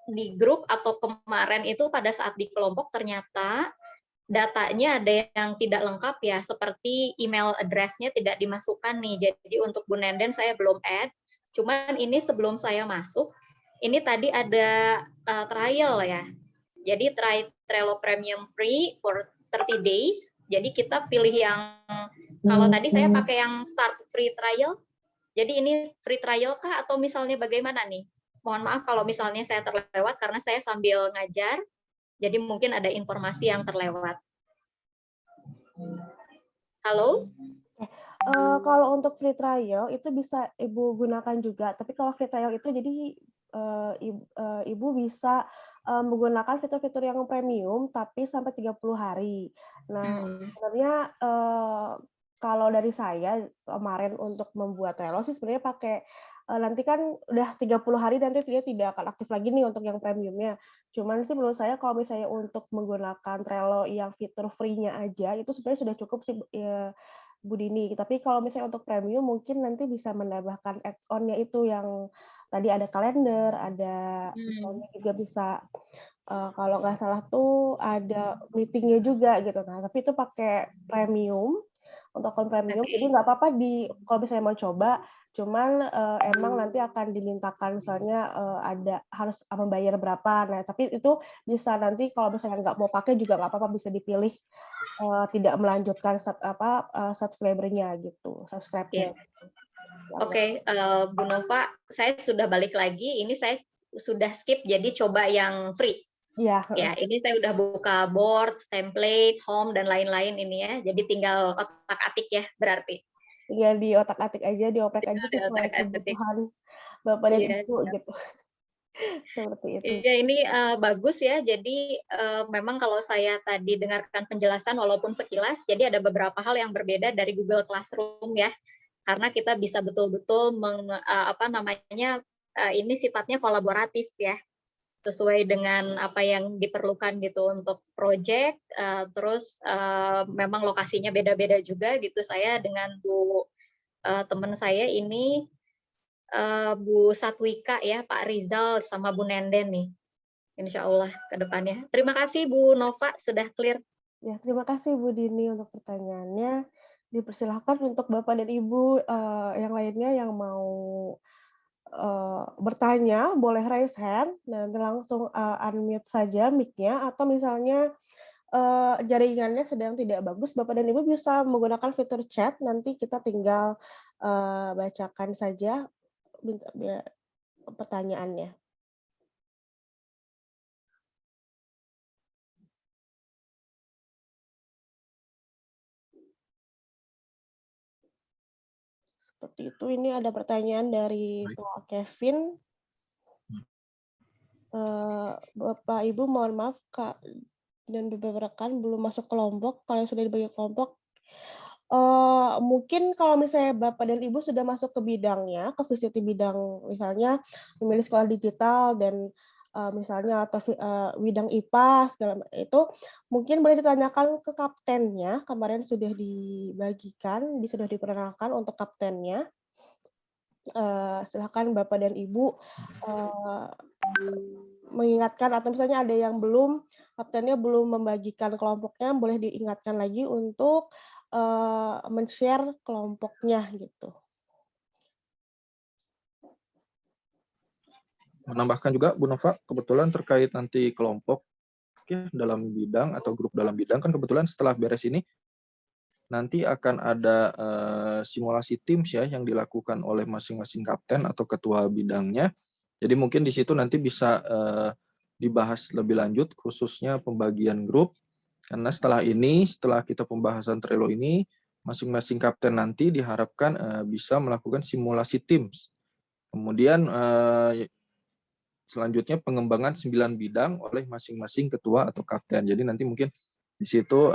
di grup atau kemarin itu pada saat di kelompok ternyata datanya ada yang tidak lengkap ya, seperti email address-nya tidak dimasukkan nih. Jadi untuk Bu Nenden saya belum add, cuman ini sebelum saya masuk, ini tadi ada trial ya. Jadi Trello Premium Free for 30 days. Jadi kita pilih yang, kalau tadi saya pakai yang start free trial, jadi ini free trial kah atau misalnya bagaimana nih? Mohon maaf kalau misalnya saya terlewat karena saya sambil ngajar, jadi mungkin ada informasi yang terlewat. Halo? Kalau untuk free trial itu bisa Ibu gunakan juga, tapi kalau free trial itu jadi Ibu bisa menggunakan fitur-fitur yang premium tapi sampai 30 hari. Nah, sebenarnya kalau dari saya kemarin untuk membuat Trello sih sebenarnya pakai nanti kan udah 30 hari nanti dia tidak akan aktif lagi nih untuk yang premiumnya. Cuman sih menurut saya kalau misalnya untuk menggunakan Trello yang fitur free-nya aja, itu sebenarnya sudah cukup sih, Bu Dini. Tapi kalau misalnya untuk premium mungkin nanti bisa menambahkan add-on-nya itu yang tadi ada kalender, ada misalnya juga bisa, kalau nggak salah tuh ada meeting-nya juga gitu. Nah, tapi itu pakai premium, untuk akun premium, jadi nggak apa-apa kalau misalnya mau coba, cuman, emang nanti akan dimintakan misalnya, ada harus membayar berapa. Nah, tapi itu bisa nanti kalau misalnya nggak mau pakai juga nggak apa-apa, bisa dipilih, tidak melanjutkan subscriber-nya gitu, subscribe-nya. Iya. Oke, Bu Nova, saya sudah balik lagi. Ini saya sudah skip, jadi coba yang free. Iya. Ya, ini saya udah buka boards, template, home, dan lain-lain ini ya. Jadi tinggal otak-atik ya berarti. Tinggal di otak-atik aja, dioprek aja sesuai kebutuhan Bapak dan Ibu gitu. Seperti itu. Iya, ini bagus ya. Jadi memang kalau saya tadi dengarkan penjelasan walaupun sekilas, jadi ada beberapa hal yang berbeda dari Google Classroom ya. Karena kita bisa betul-betul ini sifatnya kolaboratif ya, sesuai dengan apa yang diperlukan gitu untuk project. Terus memang lokasinya beda-beda juga gitu. Saya dengan teman saya ini Bu Satwika ya, Pak Rizal sama Bu Nenden nih, insya Allah ke depannya. Terima kasih Bu Nova sudah clear. Ya, terima kasih Bu Dini untuk pertanyaannya. Dipersilahkan untuk Bapak dan Ibu yang lainnya yang mau bertanya, boleh raise hand, nanti langsung unmute saja mic-nya, atau misalnya jaringannya sedang tidak bagus, Bapak dan Ibu bisa menggunakan fitur chat, nanti kita tinggal bacakan saja pertanyaannya. Seperti itu. Ini ada pertanyaan dari Pak Kevin. Bapak Ibu mohon maaf Kak dan beberapa rekan belum masuk kelompok. Kalau sudah dibagi kelompok, mungkin kalau misalnya Bapak dan Ibu sudah masuk ke bidangnya, ke VCT bidang misalnya memilih sekolah digital dan misalnya atau bidang IPA segala itu, mungkin boleh ditanyakan ke kaptennya. Kemarin sudah dibagikan, sudah diperkenalkan untuk kaptennya. Silakan Bapak dan Ibu mengingatkan, atau misalnya ada yang kaptennya belum membagikan kelompoknya, boleh diingatkan lagi untuk men-share kelompoknya gitu. Menambahkan juga Bu Nova, kebetulan terkait nanti kelompok ya, dalam bidang atau grup dalam bidang, kan kebetulan setelah beres ini nanti akan ada simulasi Teams ya yang dilakukan oleh masing-masing kapten atau ketua bidangnya. Jadi mungkin di situ nanti bisa dibahas lebih lanjut khususnya pembagian grup, karena setelah kita pembahasan Trello ini, masing-masing kapten nanti diharapkan bisa melakukan simulasi Teams. Kemudian selanjutnya pengembangan 9 bidang oleh masing-masing ketua atau kapten. Jadi nanti mungkin di situ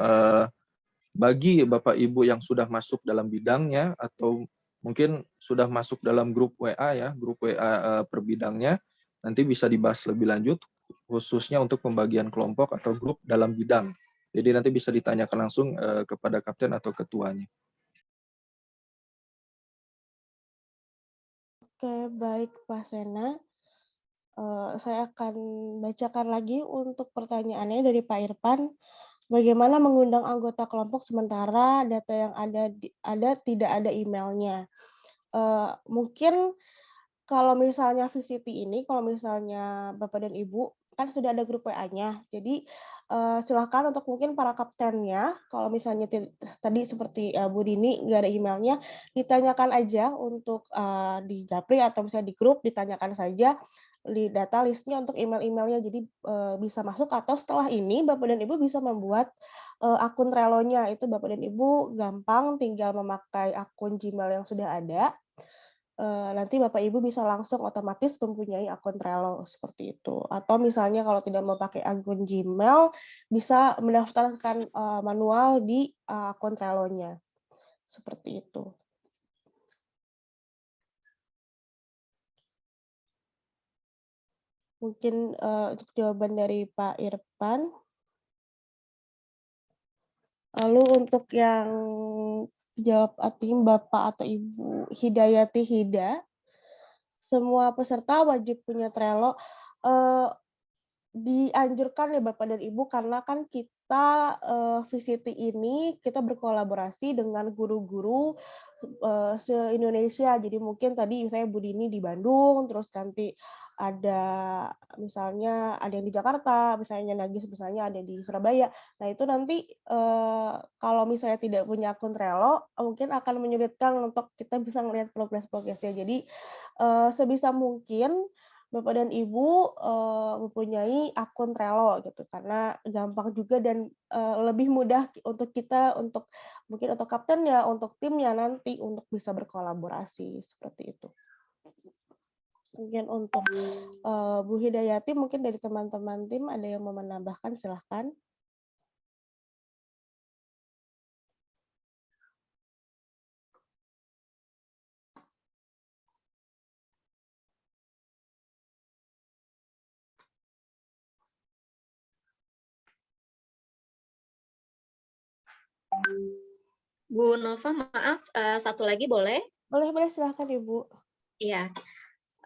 bagi Bapak Ibu yang sudah masuk dalam bidangnya atau mungkin sudah masuk dalam grup WA ya, grup WA per bidangnya, nanti bisa dibahas lebih lanjut khususnya untuk pembagian kelompok atau grup dalam bidang. Jadi nanti bisa ditanyakan langsung kepada kapten atau ketuanya. Oke, baik Pak Sena. Saya akan bacakan lagi untuk pertanyaannya dari Pak Irfan. Bagaimana mengundang anggota kelompok sementara data yang ada tidak ada emailnya? Mungkin kalau misalnya VCT ini, kalau misalnya Bapak dan Ibu kan sudah ada grup WA-nya. Jadi silakan untuk mungkin para kaptennya, kalau misalnya tadi seperti Bu Dini nggak ada emailnya, ditanyakan aja untuk di Japri atau misalnya di grup, ditanyakan saja di data listnya untuk email-emailnya. Jadi bisa masuk, atau setelah ini Bapak dan Ibu bisa membuat akun Trello-nya. Itu Bapak dan Ibu gampang, tinggal memakai akun Gmail yang sudah ada. Nanti Bapak Ibu bisa langsung otomatis mempunyai akun Trello seperti itu. Atau misalnya kalau tidak mau pakai akun Gmail, bisa mendaftarkan manual di akun Trello-nya. Seperti itu. Mungkin, untuk jawaban dari Pak Irfan. Lalu untuk yang jawab tim Bapak atau Ibu Hidayati Hida, semua peserta wajib punya Trello, eee, dianjurkan ya Bapak dan Ibu karena kan kita, VCT ini kita berkolaborasi dengan guru-guru, se-Indonesia. Jadi mungkin tadi misalnya Bu Dini di Bandung, terus nanti ada misalnya ada yang di Jakarta, misalnya Nagis misalnya ada di Surabaya. Nah itu nanti, kalau misalnya tidak punya akun Trello, mungkin akan menyulitkan untuk kita bisa melihat progres-progresnya. Jadi, sebisa mungkin Bapak dan Ibu, mempunyai akun Trello gitu, karena gampang juga dan, lebih mudah untuk kita untuk mungkin untuk kaptennya, untuk timnya nanti untuk bisa berkolaborasi, seperti itu. Mungkin untuk, Bu Hidayati mungkin dari teman-teman tim ada yang mau menambahkan, silahkan. Bu Nova, maaf, satu lagi boleh? Boleh boleh, silahkan Ibu. Iya,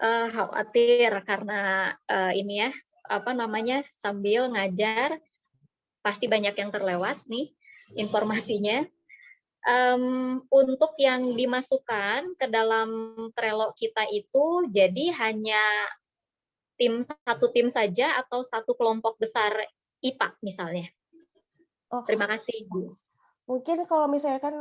khawatir karena, ini ya, apa namanya, sambil ngajar, pasti banyak yang terlewat nih informasinya. Untuk yang dimasukkan ke dalam Trello kita itu, jadi hanya satu tim saja atau satu kelompok besar IPA misalnya? Oh, Terima kasih, Bu. mungkin kalau misalnya kan,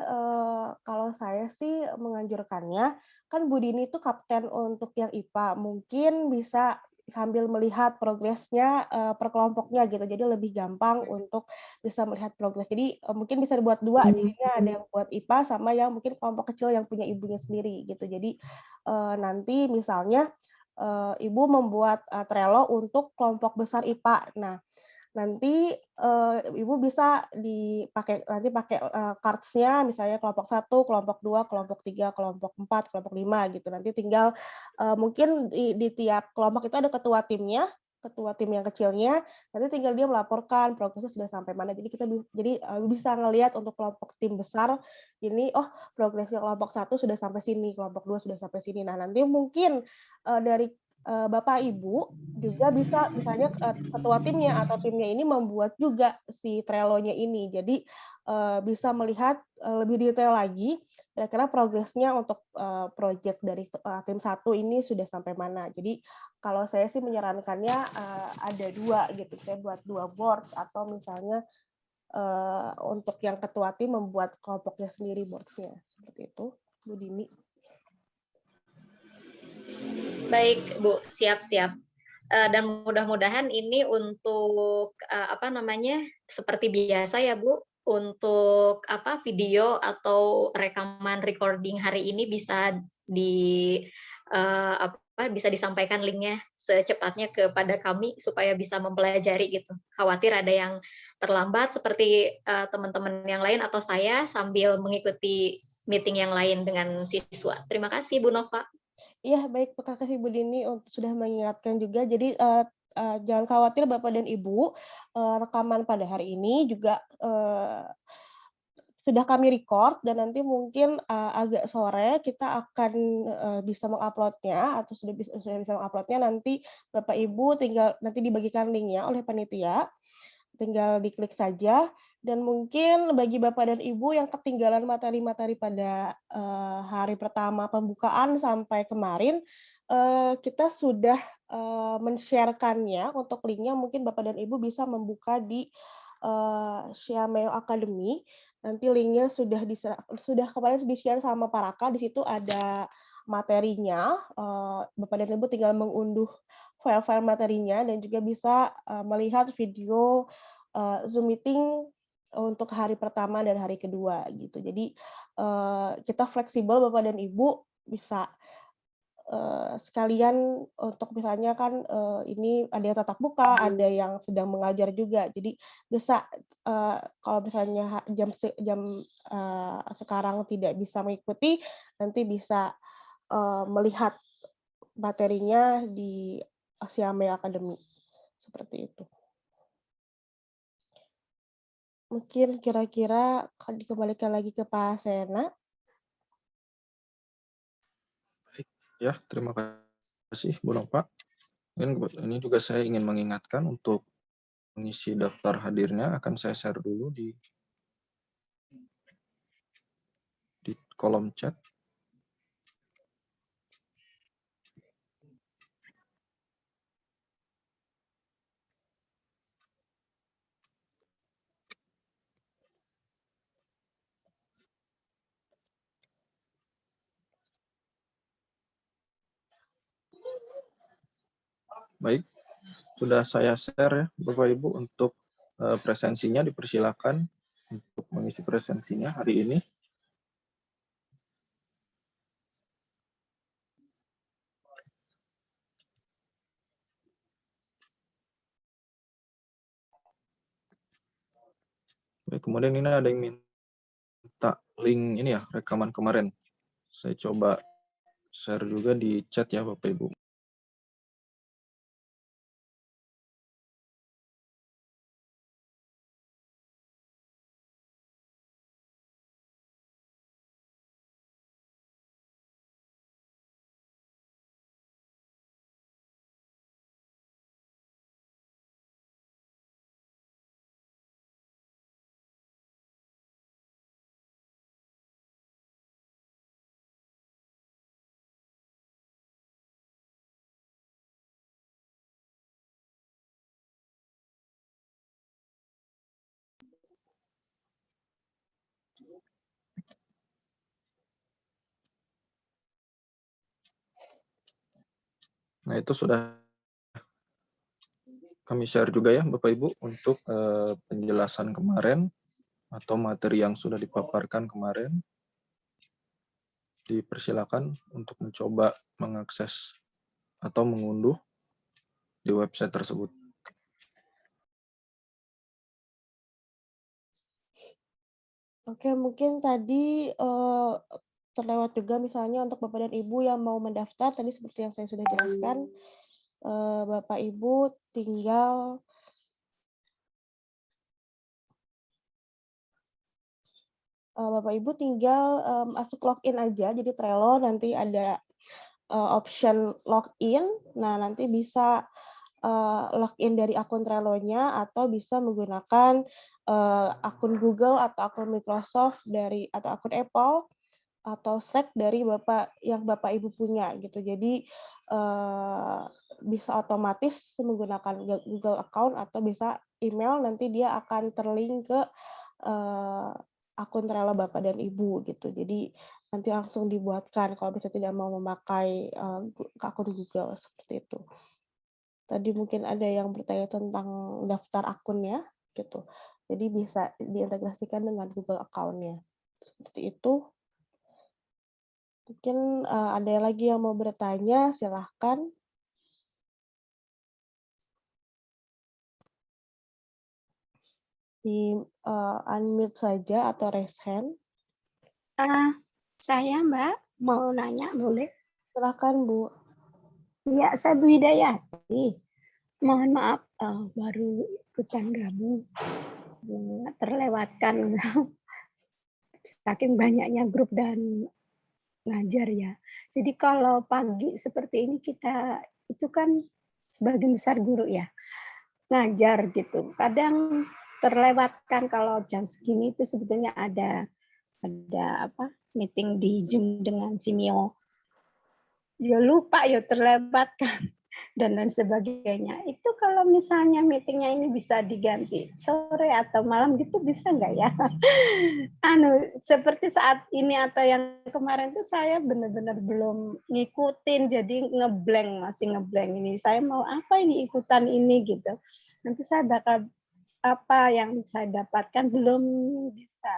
kalau saya sih menganjurkannya, kan Bu Dini itu kapten untuk yang IPA, mungkin bisa sambil melihat progresnya, per kelompoknya gitu, jadi lebih gampang untuk bisa melihat progres. Jadi, mungkin bisa dibuat 2, jadinya ada yang buat IPA sama yang mungkin kelompok kecil yang punya ibunya sendiri gitu. Jadi, nanti misalnya, Ibu membuat, Trello untuk kelompok besar IPA. Nah, nanti, Ibu bisa pakai, cards-nya misalnya kelompok 1, kelompok 2, kelompok 3, kelompok 4, kelompok 5 gitu. Nanti tinggal, mungkin di tiap kelompok itu ada ketua timnya, ketua tim yang kecilnya, nanti tinggal dia melaporkan progresnya sudah sampai mana. Jadi kita bisa ngelihat untuk kelompok tim besar ini, oh progresnya kelompok 1 sudah sampai sini, kelompok 2 sudah sampai sini. Nah nanti mungkin, dari Bapak Ibu juga bisa misalnya, ketua timnya atau timnya ini membuat juga si Trello-nya ini. Jadi, bisa melihat, lebih detail lagi kira-kira progresnya untuk, project dari tim satu ini sudah sampai mana. Jadi kalau saya sih menyarankannya, ada 2 gitu, saya buat 2 board atau misalnya, untuk yang ketua tim membuat kelompoknya sendiri board-nya, seperti itu, Bu Dini. Baik, Bu, siap-siap. Dan mudah-mudahan ini untuk, apa namanya, seperti biasa ya, Bu, untuk apa, video atau rekaman recording hari ini bisa bisa disampaikan linknya secepatnya kepada kami supaya bisa mempelajari gitu. Khawatir ada yang terlambat seperti, teman-teman yang lain atau saya sambil mengikuti meeting yang lain dengan siswa. Terima kasih, Bu Nova. Iya, baik, terima kasih Bu Dini untuk sudah mengingatkan juga. Jadi, jangan khawatir Bapak dan Ibu, rekaman pada hari ini juga, sudah kami record dan nanti mungkin, agak sore kita akan, bisa mengupload-nya atau sudah bisa mengupload-nya nanti Bapak Ibu tinggal nanti dibagikan link-nya oleh panitia, tinggal diklik saja dan mungkin bagi Bapak dan Ibu yang ketinggalan materi-materi pada, hari pertama pembukaan sampai kemarin, kita sudah, men-share-kannya untuk link-nya mungkin Bapak dan Ibu bisa membuka di, Xiameo Academy. Nanti link-nya sudah kemarin di-share sama Pak Raka, di situ ada materinya, Bapak dan Ibu tinggal mengunduh file-file materinya dan juga bisa, melihat video, Zoom meeting untuk hari pertama dan hari kedua gitu. Jadi, kita fleksibel Bapak dan Ibu bisa, sekalian untuk misalnya kan, ini ada yang tatap muka, ada yang sedang mengajar juga. Jadi bisa, kalau misalnya sekarang tidak bisa mengikuti, nanti bisa, melihat materinya di Siamay Academy. Seperti itu. Mungkin kira-kira dikembalikan lagi ke Pak Sena. Baik, ya, terima kasih Bu Nova. Ini juga saya ingin mengingatkan untuk mengisi daftar hadirnya akan saya share dulu di kolom chat. Baik, sudah saya share ya Bapak Ibu untuk presensinya, dipersilakan untuk mengisi presensinya hari ini. Baik, kemudian ini ada yang minta link ini ya, rekaman kemarin. Saya coba share juga di chat ya Bapak Ibu. Nah, itu sudah kami share juga ya Bapak Ibu untuk penjelasan kemarin atau materi yang sudah dipaparkan kemarin. Dipersilakan untuk mencoba mengakses atau mengunduh di website tersebut. Oke, mungkin tadi terlewat juga misalnya untuk Bapak dan Ibu yang mau mendaftar, tadi seperti yang saya sudah jelaskan, Bapak Ibu tinggal masuk login aja, jadi Trello nanti ada option login, nah nanti bisa login dari akun Trello-nya atau bisa menggunakan akun Google atau akun Microsoft atau akun Apple atau Slack dari yang Bapak Ibu punya gitu. Jadi bisa otomatis menggunakan Google account atau bisa email, nanti dia akan terlink ke akun Trello Bapak dan Ibu gitu. Jadi nanti langsung dibuatkan kalau misalnya tidak mau memakai akun Google seperti itu. Tadi mungkin ada yang bertanya tentang daftar akunnya gitu. Jadi bisa diintegrasikan dengan Google account-nya. Seperti itu. Mungkin ada lagi yang mau bertanya, silahkan. Di unmute saja atau raise hand. Saya Mbak, mau nanya boleh? Silahkan Bu. Iya, saya Bu Hidayati. Mohon maaf, baru ikutan gabung. Terlewatkan saking banyaknya grup dan ngajar ya. Jadi kalau pagi seperti ini kita itu kan sebagian besar guru ya, ngajar gitu. Kadang terlewatkan kalau jam segini itu sebetulnya ada meeting di Zoom dengan Simeo. Ya lupa ya terlewatkan dan lain sebagainya. Itu kalau misalnya meetingnya ini bisa diganti sore atau malam gitu bisa nggak ya? Seperti saat ini atau yang kemarin tuh saya benar-benar belum ngikutin, jadi masih ngeblank ini. Saya mau apa ini ikutan ini gitu. Nanti saya bakal apa yang saya dapatkan belum bisa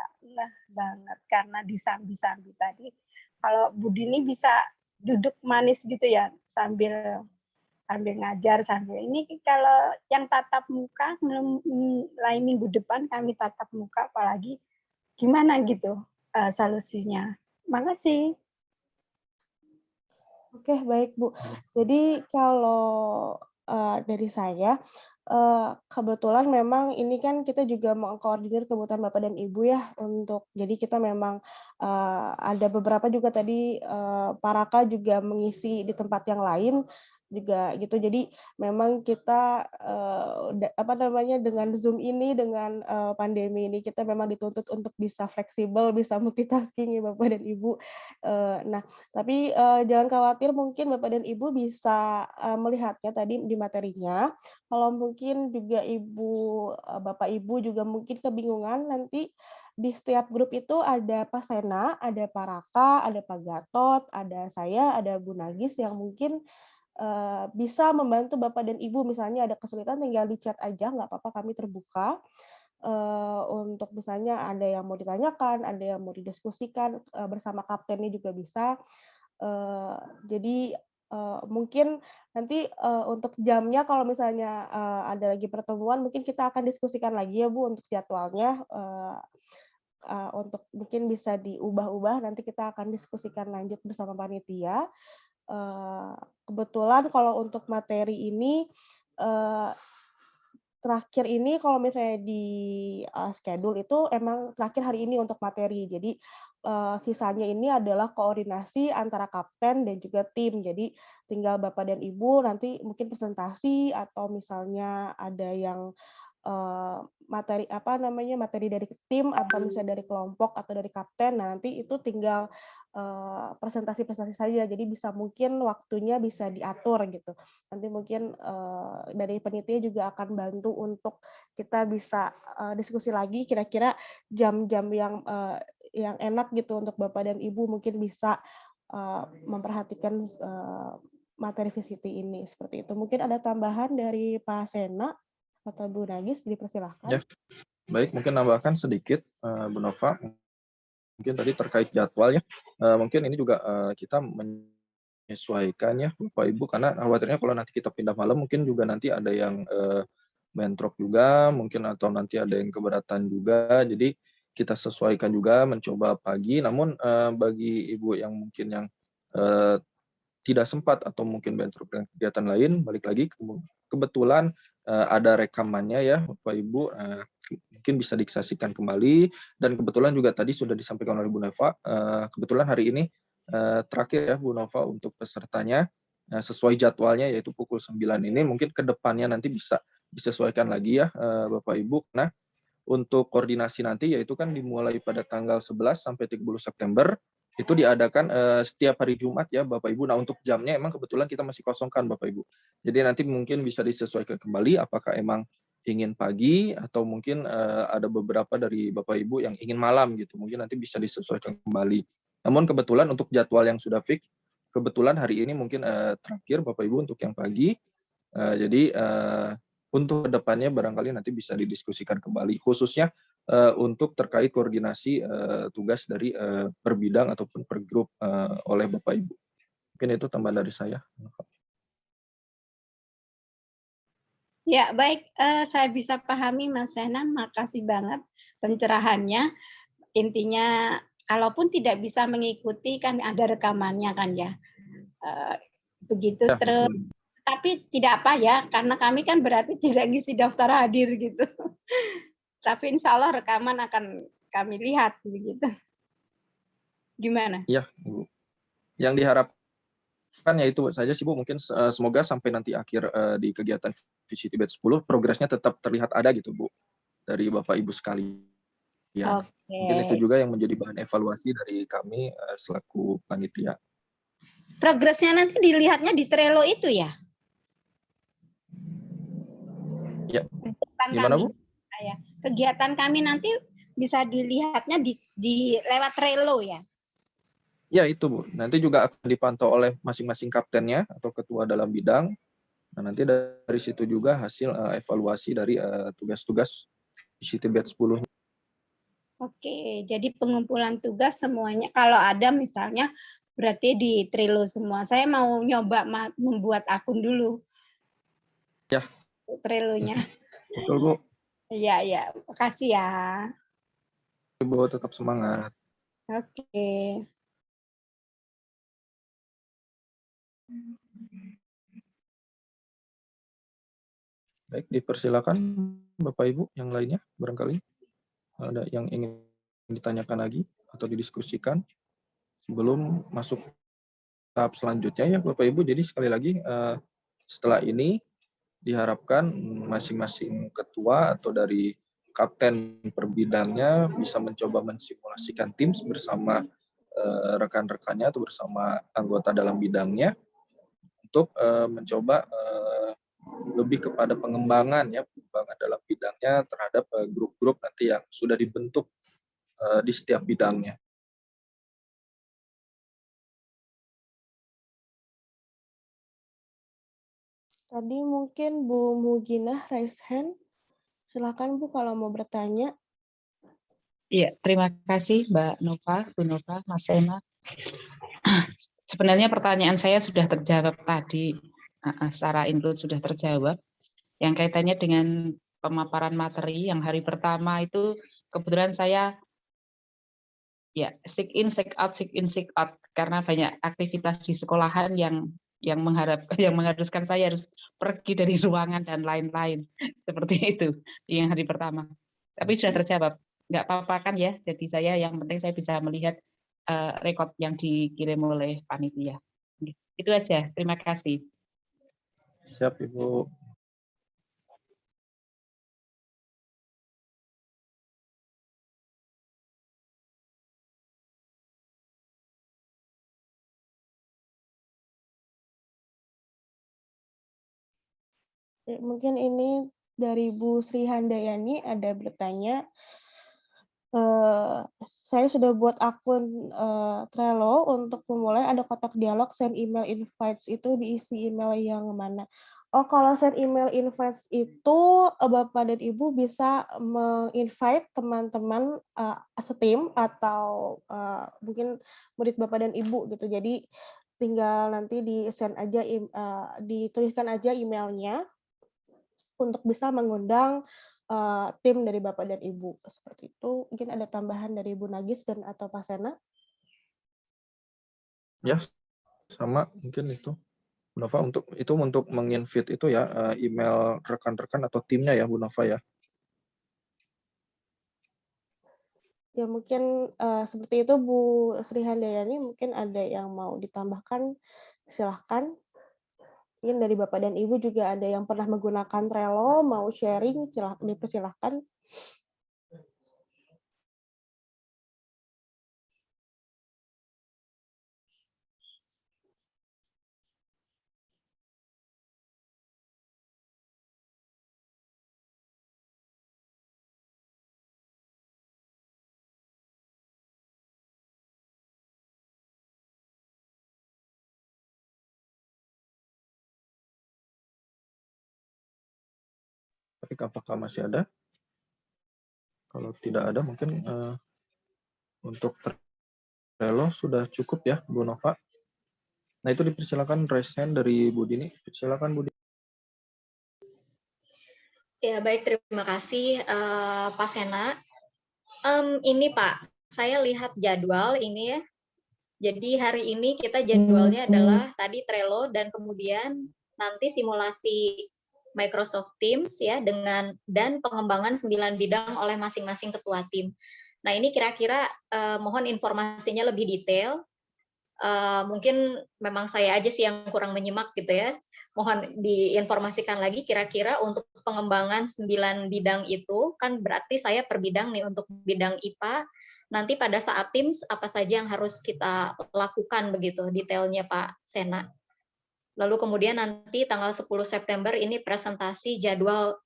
banget karena disambi-sambi tadi. Kalau Bu Dini bisa duduk manis gitu ya sambil ngajar sambil ini. Kalau yang tatap muka lain minggu depan kami tatap muka apalagi gimana gitu solusinya. Makasih. Oke, baik Bu. Jadi kalau dari saya, kebetulan memang ini kan kita juga mengkoordinir kebutuhan Bapak dan Ibu ya jadi kita memang, ada beberapa juga tadi, Pak Raka juga mengisi di tempat yang lain juga gitu. Jadi memang kita, apa namanya, dengan Zoom ini, dengan, pandemi ini kita memang dituntut untuk bisa fleksibel, bisa multitasking ya Bapak dan Ibu. Nah tapi, jangan khawatir mungkin Bapak dan Ibu bisa, melihatnya tadi di materinya, kalau mungkin juga Bapak Ibu juga mungkin kebingungan nanti di setiap grup itu ada Pak Sena, ada Pak Raka, ada Pak Gatot, ada saya, ada Bu Nagis yang mungkin, bisa membantu Bapak dan Ibu. Misalnya ada kesulitan tinggal di chat aja, nggak apa-apa kami terbuka, untuk misalnya ada yang mau ditanyakan, ada yang mau didiskusikan, bersama kaptennya juga bisa. Jadi, mungkin nanti, untuk jamnya kalau misalnya, ada lagi pertemuan mungkin kita akan diskusikan lagi ya Bu untuk jadwalnya, untuk mungkin bisa diubah-ubah nanti kita akan diskusikan lanjut bersama panitia. Kebetulan kalau untuk materi ini, eee, terakhir ini kalau misalnya di, schedule itu emang terakhir hari ini untuk materi. Jadi, sisanya ini adalah koordinasi antara kapten dan juga tim. Jadi tinggal Bapak dan Ibu nanti mungkin presentasi atau misalnya ada yang, materi apa namanya, materi dari tim atau misalnya dari kelompok atau dari kapten. Nah, nanti itu tinggal, presentasi-presentasi saja. Jadi bisa mungkin waktunya bisa diatur gitu. Nanti mungkin, dari panitia juga akan bantu untuk kita bisa, diskusi lagi kira-kira jam-jam yang enak gitu untuk Bapak dan Ibu mungkin bisa, memperhatikan, materi VCT ini, seperti itu. Mungkin ada tambahan dari Pak Sena atau Bu Nagis, dipersilahkan. Ya, baik mungkin nambahkan sedikit, Bu Nova, mungkin tadi terkait jadwal ya, mungkin ini juga, kita menyesuaikan ya Bapak Ibu, karena khawatirnya kalau nanti kita pindah malam mungkin juga nanti ada yang, bentrok juga mungkin atau nanti ada yang keberatan juga. Jadi kita sesuaikan juga mencoba pagi, namun, bagi ibu yang mungkin yang, eee, tidak sempat atau mungkin bentrok dengan kegiatan lain, balik lagi kebetulan, ada rekamannya ya Bapak Ibu, mungkin bisa disaksikan kembali dan kebetulan juga tadi sudah disampaikan oleh Bu Nova, kebetulan hari ini, terakhir ya Bu Nova untuk pesertanya, sesuai jadwalnya yaitu pukul 9 ini mungkin ke depannya nanti bisa disesuaikan lagi ya, Bapak Ibu. Nah, untuk koordinasi nanti yaitu kan dimulai pada tanggal 11 sampai 30 September, itu diadakan, setiap hari Jumat ya Bapak Ibu. Nah untuk jamnya emang kebetulan kita masih kosongkan Bapak Ibu. Jadi nanti mungkin bisa disesuaikan kembali apakah emang ingin pagi atau mungkin, ada beberapa dari Bapak Ibu yang ingin malam gitu, mungkin nanti bisa disesuaikan kembali. Namun kebetulan untuk jadwal yang sudah fix, kebetulan hari ini mungkin, terakhir Bapak Ibu untuk yang pagi, jadi, untuk kedepannya barangkali nanti bisa didiskusikan kembali, khususnya, untuk terkait koordinasi, tugas dari, per bidang ataupun per grup, oleh Bapak Ibu. Mungkin itu tambahan dari saya. Ya, baik, saya bisa pahami Mas Sena, makasih banget pencerahannya. Intinya kalaupun tidak bisa mengikuti kan ada rekamannya kan ya. Begitu Ya, terus betul. tapi tidak apa ya, karena kami kan berarti tidak ngisi daftar hadir gitu. Tapi insya Allah rekaman akan kami lihat begitu. Gimana? Iya, Ibu. Yang diharapkan ya itu saja sih Bu, mungkin semoga sampai nanti akhir, di kegiatan VCT Batch 10 progresnya tetap terlihat ada gitu Bu, dari Bapak Ibu sekalian. Mungkin itu Oke. juga yang menjadi bahan evaluasi dari kami, selaku panitia. Progresnya nanti dilihatnya di Trello itu ya? Ya. Kegiatan Gimana kami. Bu? Ya. Kegiatan kami nanti bisa dilihatnya di lewat Trello ya? Ya itu Bu, nanti juga akan dipantau oleh masing-masing kaptennya atau ketua dalam bidang. Nah nanti dari situ juga hasil, evaluasi dari, tugas-tugas VCT Batch 10. Oke, jadi pengumpulan tugas semuanya kalau ada misalnya berarti di Trello semua. Saya mau nyoba membuat akun dulu. Ya. Trello-nya. Betul Bu. Iya, iya. Makasih ya. Bu, tetap semangat. Oke. Baik, dipersilakan Bapak Ibu yang lainnya, barangkali ada yang ingin ditanyakan lagi atau didiskusikan sebelum masuk tahap selanjutnya ya Bapak Ibu. Jadi sekali lagi setelah ini diharapkan masing-masing ketua atau dari kapten per bidangnya bisa mencoba mensimulasikan tim bersama rekan-rekannya atau bersama anggota dalam bidangnya untuk mencoba lebih kepada pengembangan dalam bidangnya terhadap grup-grup nanti yang sudah dibentuk di setiap bidangnya. Tadi mungkin Bu Muginah raise hand. Silakan Bu kalau mau bertanya. Iya, terima kasih Mbak Nova, Bu Nova, Mas Sena. Sebenarnya pertanyaan saya sudah terjawab tadi, secara input sudah terjawab. Yang kaitannya dengan pemaparan materi yang hari pertama itu kebetulan saya ya sick in, sick out karena banyak aktivitas di sekolahan yang mengharuskan saya harus pergi dari ruangan dan lain-lain seperti itu yang hari pertama. Tapi sudah terjawab, nggak apa-apa kan ya. Jadi saya yang penting saya bisa melihat rekod yang dikirim oleh panitia. Itu aja. Terima kasih. Siap Ibu. Mungkin ini dari Bu Sri Handayani ada bertanya. Saya sudah buat akun Trello untuk memulai ada kotak dialog send email invites itu diisi email yang mana? Oh, kalau send email invites itu Bapak dan Ibu bisa menginvite teman-teman setim atau mungkin murid Bapak dan Ibu gitu. Jadi tinggal nanti di send aja dituliskan aja emailnya untuk bisa mengundang tim dari Bapak dan Ibu. Seperti itu. Mungkin ada tambahan dari Bu Nagis dan atau Pak Sena? Ya, sama mungkin itu. Bu Nova untuk menginvite itu ya email rekan-rekan atau timnya ya Bu Nova ya. Ya mungkin seperti itu Bu Sri Handayani, mungkin ada yang mau ditambahkan, silahkan. Mungkin dari Bapak dan Ibu juga ada yang pernah menggunakan Trello, mau sharing, dipersilahkan. Tapi apakah masih ada? Kalau tidak ada mungkin untuk Trello sudah cukup ya Bu Nova. Nah itu dipersilakan raise hand dari Bu Dini. Silakan Bu Dini. Ya, baik, terima kasih Pak Sena. Ini Pak, saya lihat jadwal ini ya. Jadi hari ini kita jadwalnya adalah tadi Trello dan kemudian nanti simulasi Microsoft Teams ya dan pengembangan 9 bidang oleh masing-masing ketua tim. Nah, ini kira-kira mohon informasinya lebih detail. Mungkin memang saya aja sih yang kurang menyimak gitu ya. Mohon diinformasikan lagi kira-kira untuk pengembangan 9 bidang itu, kan berarti saya per bidang nih untuk bidang IPA, nanti pada saat Teams apa saja yang harus kita lakukan begitu detailnya Pak Sena. Lalu kemudian nanti tanggal 10 September ini presentasi jadwal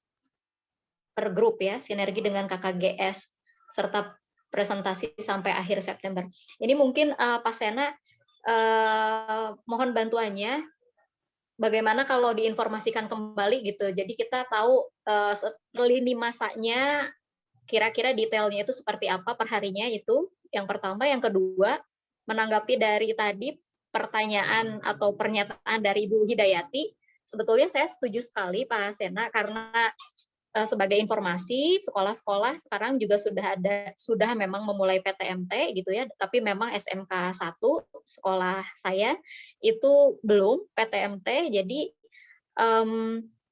per grup ya, sinergi dengan KKGS, serta presentasi sampai akhir September. Ini mungkin Pak Sena, mohon bantuannya, bagaimana kalau diinformasikan kembali gitu. Jadi kita tahu lini masanya, kira-kira detailnya itu seperti apa per harinya itu. Yang pertama, yang kedua, menanggapi dari tadi pertanyaan atau pernyataan dari Ibu Hidayati, sebetulnya saya setuju sekali Pak Sena karena sebagai informasi sekolah-sekolah sekarang juga sudah memang memulai PTMT gitu ya, tapi memang SMK 1 sekolah saya itu belum PTMT, jadi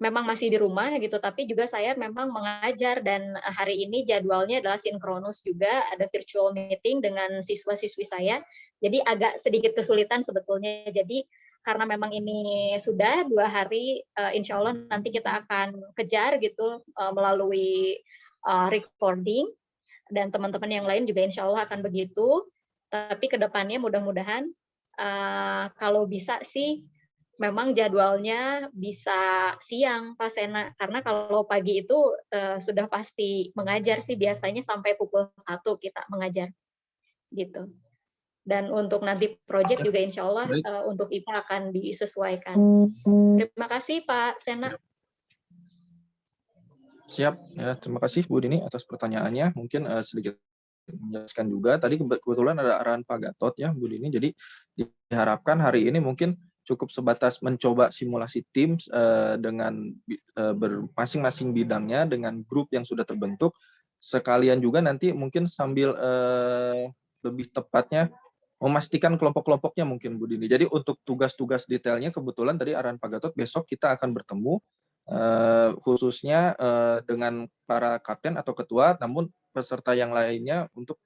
memang masih di rumah gitu, tapi juga saya memang mengajar dan hari ini jadwalnya adalah sinkronus juga, ada virtual meeting dengan siswa-siswi saya. Jadi agak sedikit kesulitan sebetulnya. Jadi karena memang ini sudah 2 hari, insya Allah nanti kita akan kejar gitu melalui recording, dan teman-teman yang lain juga insya Allah akan begitu. Tapi ke depannya mudah-mudahan kalau bisa sih memang jadwalnya bisa siang, Pak Sena, karena kalau pagi itu sudah pasti mengajar sih, biasanya sampai pukul 1 kita mengajar gitu. Dan untuk nanti proyek juga insya Allah untuk IPA akan disesuaikan. Terima kasih Pak Sena. Siap, ya, terima kasih Bu Dini atas pertanyaannya. Mungkin sedikit menjelaskan juga, tadi kebetulan ada arahan Pak Gatot ya Bu Dini, jadi diharapkan hari ini mungkin cukup sebatas mencoba simulasi tim dengan masing-masing bidangnya dengan grup yang sudah terbentuk, sekalian juga nanti mungkin sambil lebih tepatnya memastikan kelompok-kelompoknya mungkin Bu Dini. Jadi untuk tugas-tugas detailnya kebetulan tadi arahan Pak Gatot besok kita akan bertemu khususnya dengan para kapten atau ketua, namun peserta yang lainnya untuk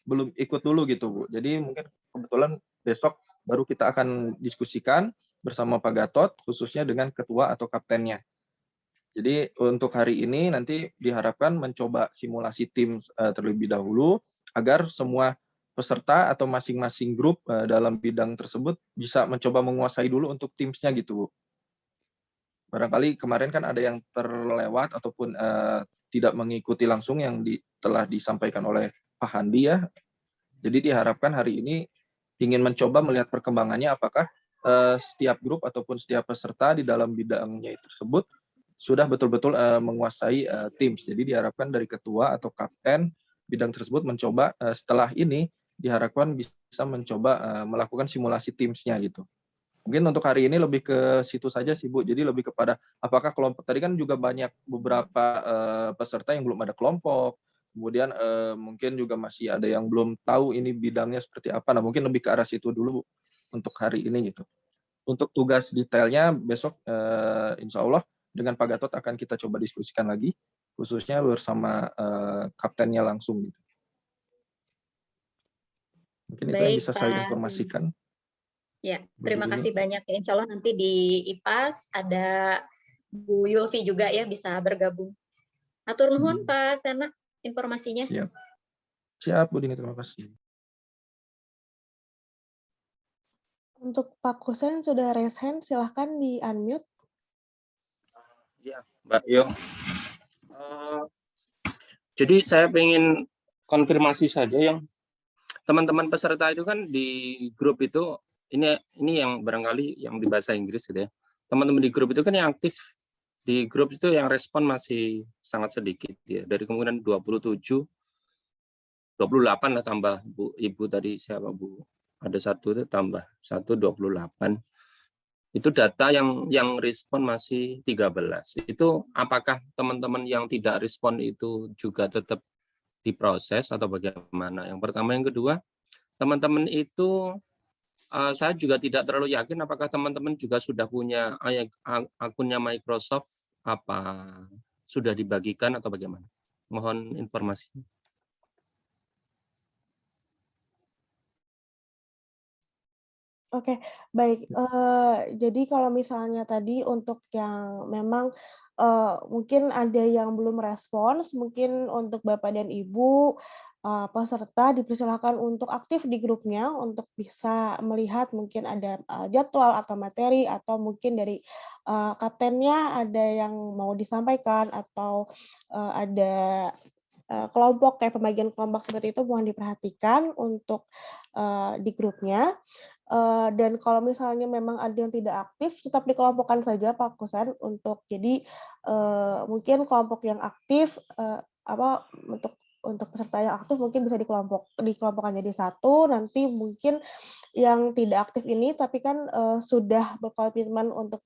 belum ikut dulu gitu Bu. Jadi mungkin kebetulan besok baru kita akan diskusikan bersama Pak Gatot khususnya dengan ketua atau kaptennya. Jadi untuk hari ini nanti diharapkan mencoba simulasi tim terlebih dahulu agar semua peserta atau masing-masing grup dalam bidang tersebut bisa mencoba menguasai dulu untuk timsnya gitu Bu. Barangkali kemarin kan ada yang terlewat ataupun tidak mengikuti langsung yang telah disampaikan oleh Pak Handi ya. Jadi diharapkan hari ini ingin mencoba melihat perkembangannya apakah setiap grup ataupun setiap peserta di dalam bidangnya tersebut sudah betul-betul menguasai Teams. Jadi diharapkan dari ketua atau kapten bidang tersebut mencoba setelah ini diharapkan bisa mencoba melakukan simulasi Teams-nya gitu. Mungkin untuk hari ini lebih ke situ saja sih Bu. Jadi lebih kepada apakah kelompok tadi kan juga banyak beberapa peserta yang belum ada kelompok. Kemudian mungkin juga masih ada yang belum tahu ini bidangnya seperti apa. Nah, mungkin lebih ke arah situ dulu Bu, untuk hari ini gitu. Untuk tugas detailnya besok insya Allah dengan Pak Gatot akan kita coba diskusikan lagi, khususnya bersama kaptennya langsung gitu. Mungkin itu yang bisa saya informasikan. Ya, terima kasih banyak ya. Insya Allah nanti di IPAS ada Bu Yulfi juga ya bisa bergabung. Atur nuhun Pak Sena informasinya. Siap. Siap Bu Dini, terima kasih. Untuk Pak Kusen sudah raise hand, silahkan di-unmute. Ya, Mbak Yo. Jadi saya ingin konfirmasi saja yang teman-teman peserta itu kan di grup itu ini yang barangkali yang di bahasa Inggris gitu ya. Teman-teman di grup itu kan yang aktif di grup itu yang respon masih sangat sedikit ya. Dari kemungkinan 27 28 lah tambah Bu Ibu tadi siapa Bu? Ada satu itu tambah 1 28. Itu data yang respon masih 13. Itu apakah teman-teman yang tidak respon itu juga tetap diproses atau bagaimana? Yang pertama, yang kedua, teman-teman itu saya juga tidak terlalu yakin apakah teman-teman juga sudah punya akunnya Microsoft, apa sudah dibagikan atau bagaimana? Mohon informasinya. Oke, baik. Jadi kalau misalnya tadi untuk yang memang mungkin ada yang belum respons, mungkin untuk Bapak dan Ibu peserta dipersilakan untuk aktif di grupnya untuk bisa melihat mungkin ada jadwal atau materi atau mungkin dari kaptennya ada yang mau disampaikan atau ada kelompok kayak pembagian kelompok seperti itu mohon diperhatikan untuk di grupnya. Dan kalau misalnya memang ada yang tidak aktif, tetap dikelompokkan saja Pak Kusen untuk jadi mungkin kelompok yang aktif untuk peserta yang aktif mungkin bisa dikelompokkan jadi satu, nanti mungkin yang tidak aktif ini tapi kan sudah berkomitmen untuk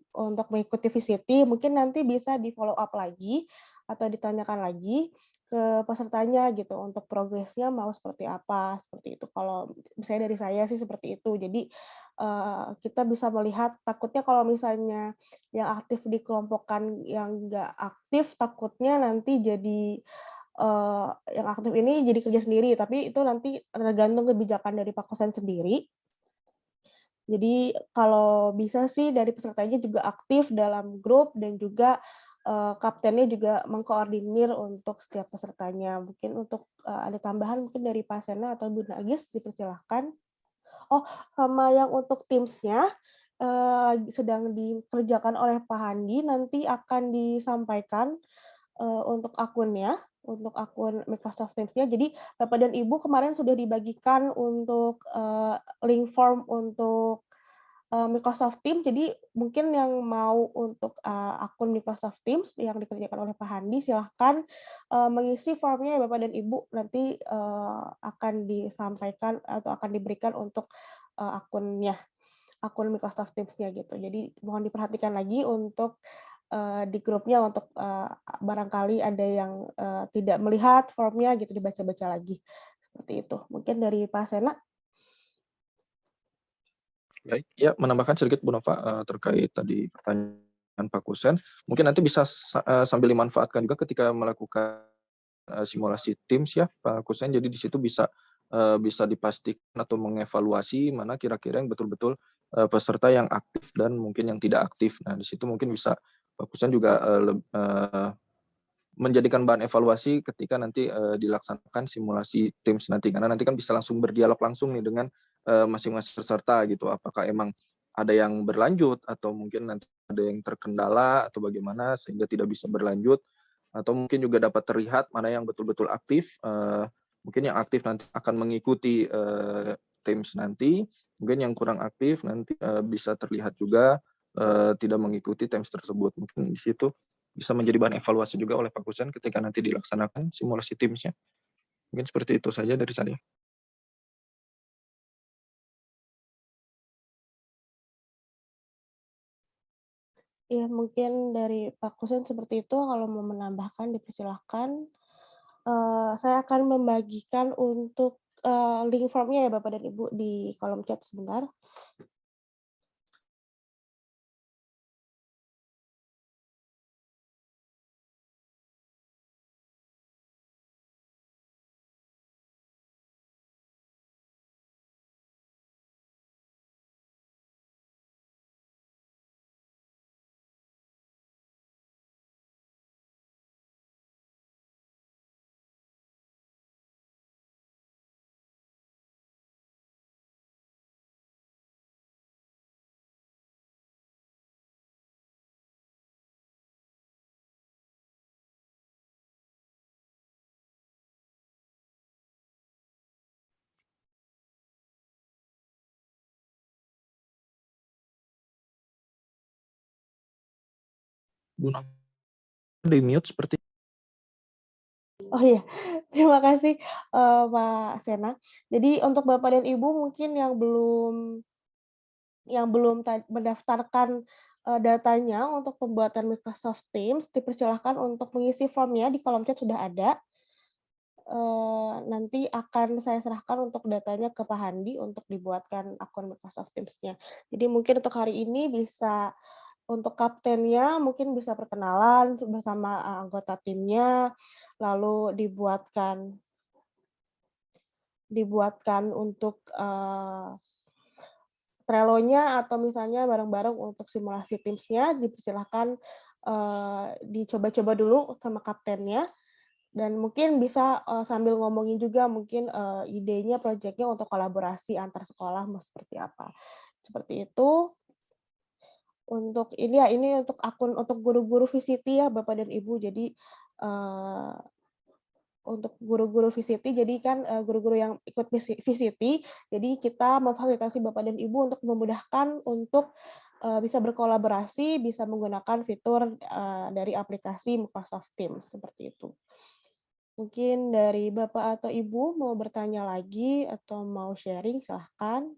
mengikuti VCT, mungkin nanti bisa di follow up lagi atau ditanyakan lagi ke pesertanya gitu untuk progresnya mau seperti apa, seperti itu. Kalau misalnya dari saya sih seperti itu. Jadi kita bisa melihat takutnya kalau misalnya yang aktif dikelompokkan yang nggak aktif, takutnya nanti jadi, yang aktif ini jadi kerja sendiri, tapi itu nanti tergantung kebijakan dari Pak Kosan sendiri. Jadi kalau bisa sih dari pesertanya juga aktif dalam grup dan juga, kaptennya juga mengkoordinir untuk setiap pesertanya. Mungkin untuk, ada tambahan mungkin dari Pak Sena atau Bu Nagis dipersilahkan. Oh, sama yang untuk Teams-nya, sedang dikerjakan oleh Pak Handi, nanti akan disampaikan, untuk akunnya, untuk akun Microsoft Teams-nya. Jadi Bapak dan Ibu kemarin sudah dibagikan untuk, link form untuk, Microsoft Teams. Jadi mungkin yang mau untuk, akun Microsoft Teams yang dikerjakan oleh Pak Handi, silahkan, mengisi formnya ya Bapak dan Ibu. Nanti, akan disampaikan atau akan diberikan untuk, akunnya, akun Microsoft Teams-nya gitu. Jadi mohon diperhatikan lagi untuk, di grupnya untuk, barangkali ada yang, tidak melihat formnya gitu, dibaca-baca lagi, seperti itu. Mungkin dari Pak Sena? Baik, ya menambahkan sedikit Bu Nova, terkait tadi pertanyaan Pak Kusen, mungkin nanti bisa sambil dimanfaatkan juga ketika melakukan, simulasi Teams ya Pak Kusen. Jadi di situ bisa dipastikan atau mengevaluasi mana kira-kira yang betul-betul, peserta yang aktif dan mungkin yang tidak aktif. Nah, di situ mungkin bisa Pak Kusen juga, menjadikan bahan evaluasi ketika nanti, dilaksanakan simulasi Teams nanti. Karena nanti kan bisa langsung berdialog langsung nih dengan, masing-masing peserta gitu. Apakah emang ada yang berlanjut atau mungkin nanti ada yang terkendala atau bagaimana sehingga tidak bisa berlanjut, atau mungkin juga dapat terlihat mana yang betul-betul aktif, mungkin yang aktif nanti akan mengikuti, Teams nanti, mungkin yang kurang aktif nanti, bisa terlihat juga, tidak mengikuti Teams tersebut. Mungkin di situ bisa menjadi bahan evaluasi juga oleh Pak Kusen ketika nanti dilaksanakan simulasi Teams-nya. Mungkin seperti itu saja dari saya. Ya mungkin dari Pak Kusen seperti itu, kalau mau menambahkan dipersilahkan. Saya akan membagikan untuk, link formnya ya Bapak dan Ibu di kolom chat sebentar. Bu Nova di-mute seperti. Oh iya, terima kasih, Pak Sena. Jadi untuk Bapak dan Ibu mungkin yang belum mendaftarkan, datanya untuk pembuatan Microsoft Teams, dipersilahkan untuk mengisi formnya di kolom chat sudah ada. Nanti akan saya serahkan untuk datanya ke Pak Handi untuk dibuatkan akun Microsoft Teams-nya. Jadi mungkin untuk hari ini bisa untuk kaptennya mungkin bisa perkenalan bersama, anggota timnya, lalu dibuatkan untuk, Trello-nya atau misalnya bareng-bareng untuk simulasi Teams-nya dipersilahkan, dicoba-coba dulu sama kaptennya dan mungkin bisa, sambil ngomongin juga mungkin, idenya, projeknya untuk kolaborasi antar sekolah mau seperti apa. Seperti itu. Untuk ini untuk akun untuk guru-guru VCT ya Bapak dan Ibu. Jadi, eee, untuk guru-guru VCT jadi kan, guru-guru yang ikut VCT, jadi kita memfasilitasi Bapak dan Ibu untuk memudahkan untuk, bisa berkolaborasi, bisa menggunakan fitur, dari aplikasi Microsoft Teams, seperti itu. Mungkin dari Bapak atau Ibu mau bertanya lagi atau mau sharing, silahkan.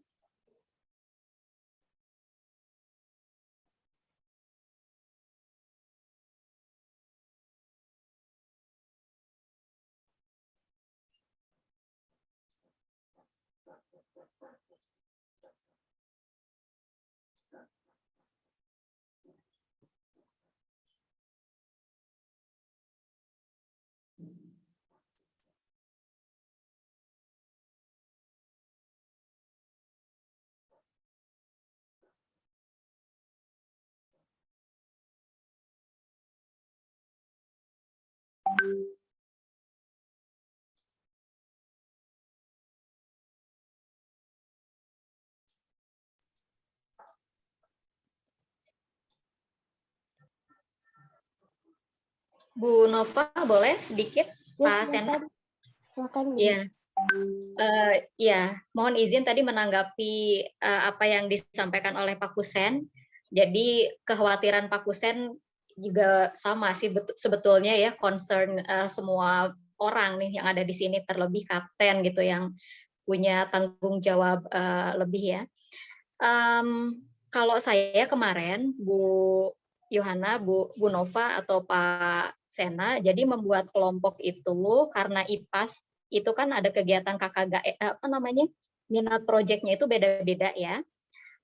Bu Nova boleh sedikit, Ya, Pak Sena? silakan. Iya. Ya, mohon izin tadi menanggapi apa yang disampaikan oleh Pak Kusen. Jadi kekhawatiran Pak Kusen juga sama sih sebetulnya ya, concern semua orang nih yang ada di sini, terlebih kapten gitu yang punya tanggung jawab lebih ya. Kalau saya kemarin, Bu Yohana, Bu Nova atau Pak Sena, jadi membuat kelompok itu karena IPAS itu kan ada kegiatan KKG, minat proyeknya itu beda-beda ya.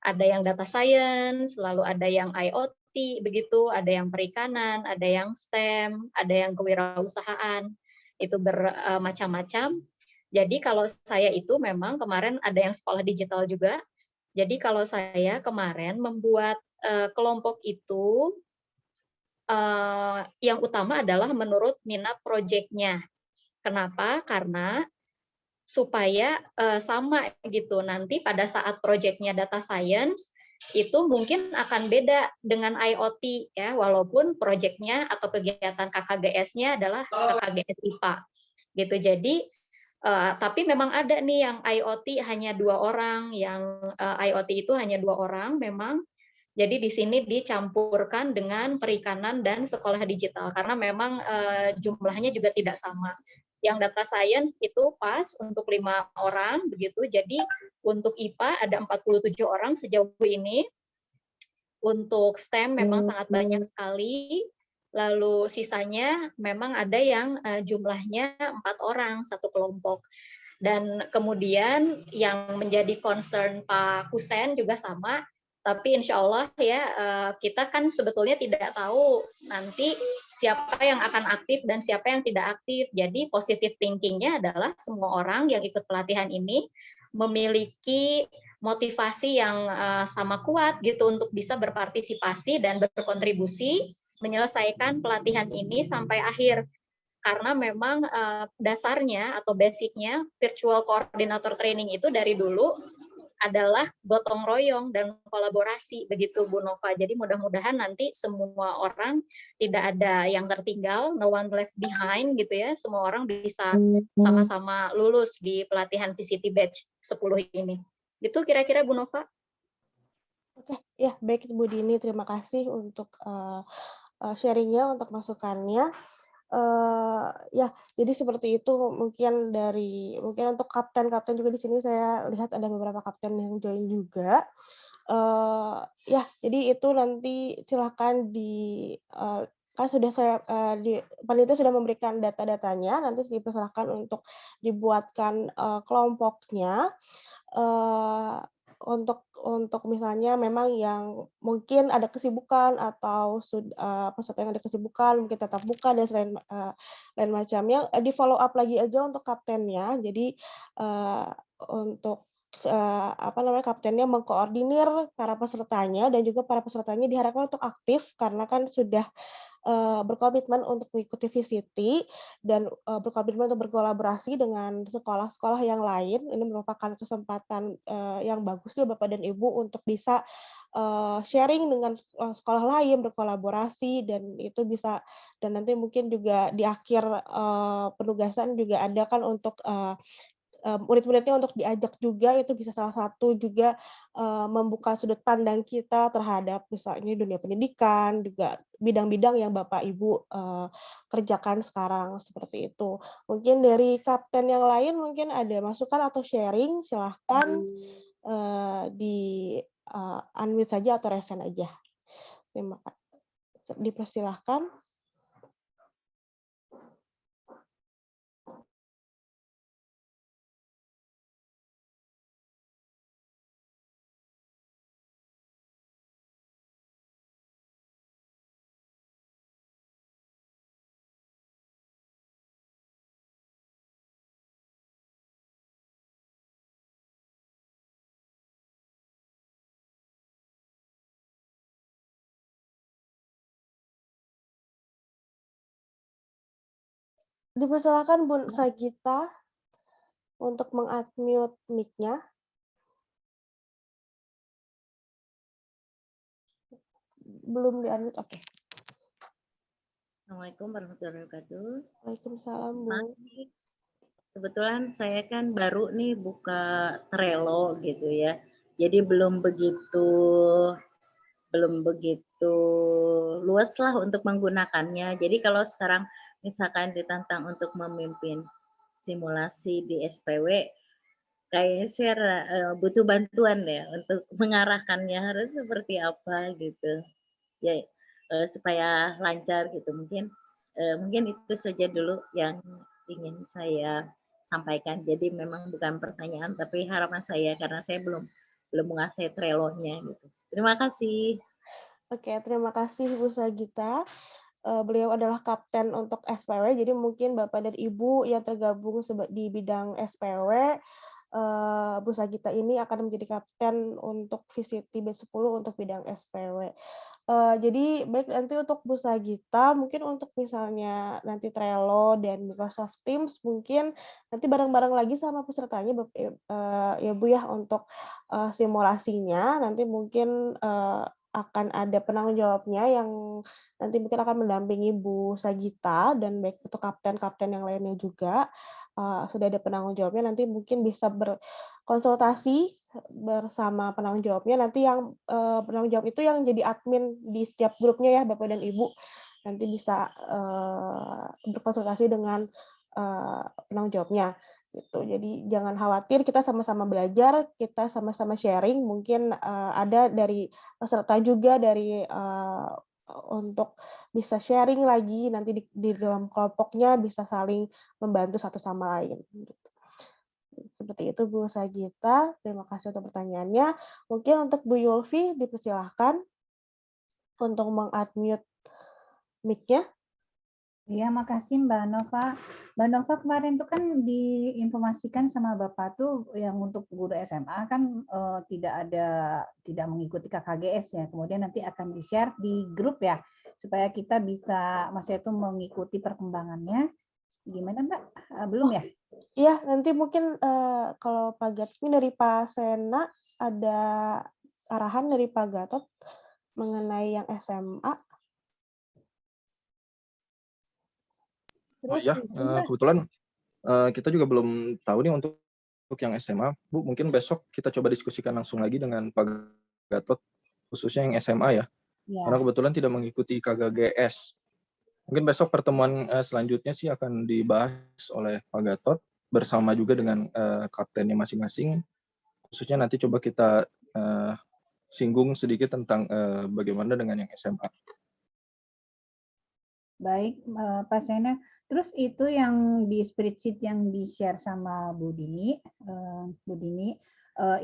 Ada yang data science, lalu ada yang IoT, begitu, ada yang perikanan, ada yang STEM, ada yang kewirausahaan, itu bermacam-macam. Jadi kalau saya itu memang kemarin ada yang sekolah digital juga. Jadi kalau saya kemarin membuat kelompok itu, yang utama adalah menurut minat proyeknya. Kenapa? Karena supaya sama gitu, nanti pada saat proyeknya data science itu mungkin akan beda dengan IoT ya, walaupun proyeknya atau kegiatan KKGS-nya adalah KKGS IPA gitu. Jadi tapi memang ada nih yang IoT hanya 2 orang, yang IoT itu hanya 2 orang memang. Jadi di sini dicampurkan dengan perikanan dan sekolah digital karena memang jumlahnya juga tidak sama. Yang data science itu pas untuk 5 orang begitu. Jadi untuk IPA ada 47 orang sejauh ini. Untuk STEM memang sangat banyak sekali. Lalu sisanya memang ada yang jumlahnya 4 orang satu kelompok. Dan kemudian yang menjadi concern Pak Kusen juga sama, tapi insya Allah ya kita kan sebetulnya tidak tahu nanti siapa yang akan aktif dan siapa yang tidak aktif. Jadi positive thinking-nya adalah semua orang yang ikut pelatihan ini memiliki motivasi yang sama kuat gitu untuk bisa berpartisipasi dan berkontribusi menyelesaikan pelatihan ini sampai akhir. Karena memang dasarnya atau basicnya virtual coordinator training itu dari dulu adalah gotong royong dan kolaborasi begitu Bu Nova. Jadi mudah-mudahan nanti semua orang tidak ada yang tertinggal, no one left behind gitu ya. Semua orang bisa sama-sama lulus di pelatihan VCT Batch 10 ini. Itu kira-kira Bu Nova. Oke, ya baik Bu Dini, terima kasih untuk sharing-nya, untuk masukannya. Ya, jadi seperti itu mungkin untuk kapten-kapten juga di sini saya lihat ada beberapa kapten yang join juga. Ya, jadi itu nanti silakan kan sudah saya panitia sudah memberikan data-datanya, nanti dipersilakan untuk dibuatkan kelompoknya. Untuk misalnya memang yang mungkin ada kesibukan atau peserta yang ada kesibukan mungkin tetap buka dan lain macamnya, di-follow up lagi aja untuk kaptennya. Jadi, untuk kaptennya mengkoordinir para pesertanya dan juga para pesertanya diharapkan untuk aktif karena kan sudah berkomitmen untuk mengikuti VCT dan berkomitmen untuk berkolaborasi dengan sekolah-sekolah yang lain. Ini merupakan kesempatan yang bagus ya Bapak dan Ibu untuk bisa sharing dengan sekolah lain, berkolaborasi, dan itu bisa, dan nanti mungkin juga di akhir penugasan juga ada kan untuk murid-muridnya untuk diajak juga, itu bisa salah satu juga membuka sudut pandang kita terhadap misalnya dunia pendidikan, juga bidang-bidang yang Bapak Ibu kerjakan sekarang, seperti itu. Mungkin dari kapten yang lain mungkin ada masukan atau sharing, silahkan di unmute saja atau resen aja. Terima kasih. Dipersilahkan. Dipersilakan Bu Sagita untuk meng-unmute mic-nya. Belum di-unmute, oke. Assalamualaikum warahmatullahi wabarakatuh. Waalaikumsalam, Bu. Maaf nih, kebetulan saya kan baru nih buka Trello gitu ya. Jadi belum begitu luas lah untuk menggunakannya. Jadi kalau sekarang misalkan ditantang untuk memimpin simulasi di SPW, kayaknya saya butuh bantuan ya untuk mengarahkannya harus seperti apa gitu. Ya supaya lancar gitu. Mungkin itu saja dulu yang ingin saya sampaikan. Jadi memang bukan pertanyaan tapi harapan saya karena saya belum menguasai Trello-nya gitu. Terima kasih. Oke, terima kasih Bu Sagita. Beliau adalah kapten untuk SPW, jadi mungkin Bapak dan Ibu yang tergabung di bidang SPW, Bu Sagita ini akan menjadi kapten untuk VCT B10 untuk bidang SPW. Jadi baik nanti untuk Bu Sagita, mungkin untuk misalnya nanti Trello dan Microsoft Teams mungkin nanti bareng-bareng lagi sama pesertanya ya Bu ya untuk simulasinya nanti mungkin akan ada penanggung jawabnya yang nanti mungkin akan mendampingi Bu Sagita dan baik untuk kapten-kapten yang lainnya juga sudah ada penanggung jawabnya nanti mungkin bisa berkonsultasi bersama penanggung jawabnya nanti yang penanggung jawab itu yang jadi admin di setiap grupnya ya Bapak dan Ibu nanti bisa berkonsultasi dengan penanggung jawabnya gitu. Jadi jangan khawatir, kita sama-sama belajar, kita sama-sama sharing. Mungkin ada dari peserta juga dari untuk bisa sharing lagi nanti di dalam kelompoknya bisa saling membantu satu sama lain. Gitu. Seperti itu Bu Sagita. Terima kasih untuk pertanyaannya. Mungkin untuk Bu Yulfi dipersilahkan untuk meng-unmute mic-nya. Iya, makasih Mbak Nova. Mbak Nova kemarin tuh kan diinformasikan sama Bapak tuh yang untuk guru SMA kan tidak mengikuti KKGS ya. Kemudian nanti akan di-share di grup ya supaya kita bisa maksudnya itu mengikuti perkembangannya. Gimana Mbak? Belum ya? Iya, nanti mungkin kalau Pak Gatot ini dari Pak Sena ada arahan dari Pak Gatot mengenai yang SMA. Oh iya, kebetulan kita juga belum tahu nih untuk yang SMA. Bu, mungkin besok kita coba diskusikan langsung lagi dengan Pak Gatot, khususnya yang SMA ya. Karena kebetulan tidak mengikuti KKGS. Mungkin besok pertemuan selanjutnya sih akan dibahas oleh Pak Gatot bersama juga dengan kaptennya masing-masing. Khususnya nanti coba kita singgung sedikit tentang bagaimana dengan yang SMA. Baik, Pak Sena. Terus itu yang di spreadsheet yang di-share sama Bu Dini,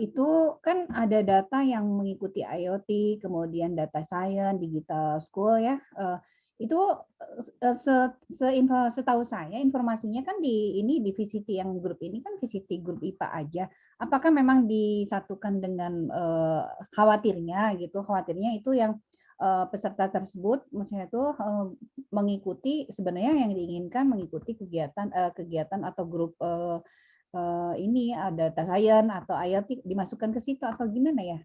itu kan ada data yang mengikuti IoT, kemudian data science, digital school ya. Itu setahu saya informasinya kan di VCT yang grup ini kan VCT grup IPA aja. Apakah memang disatukan dengan khawatirnya itu yang peserta tersebut maksudnya itu mengikuti sebenarnya yang diinginkan mengikuti kegiatan atau grup ini ada data science atau IoT dimasukkan ke situ atau gimana ya?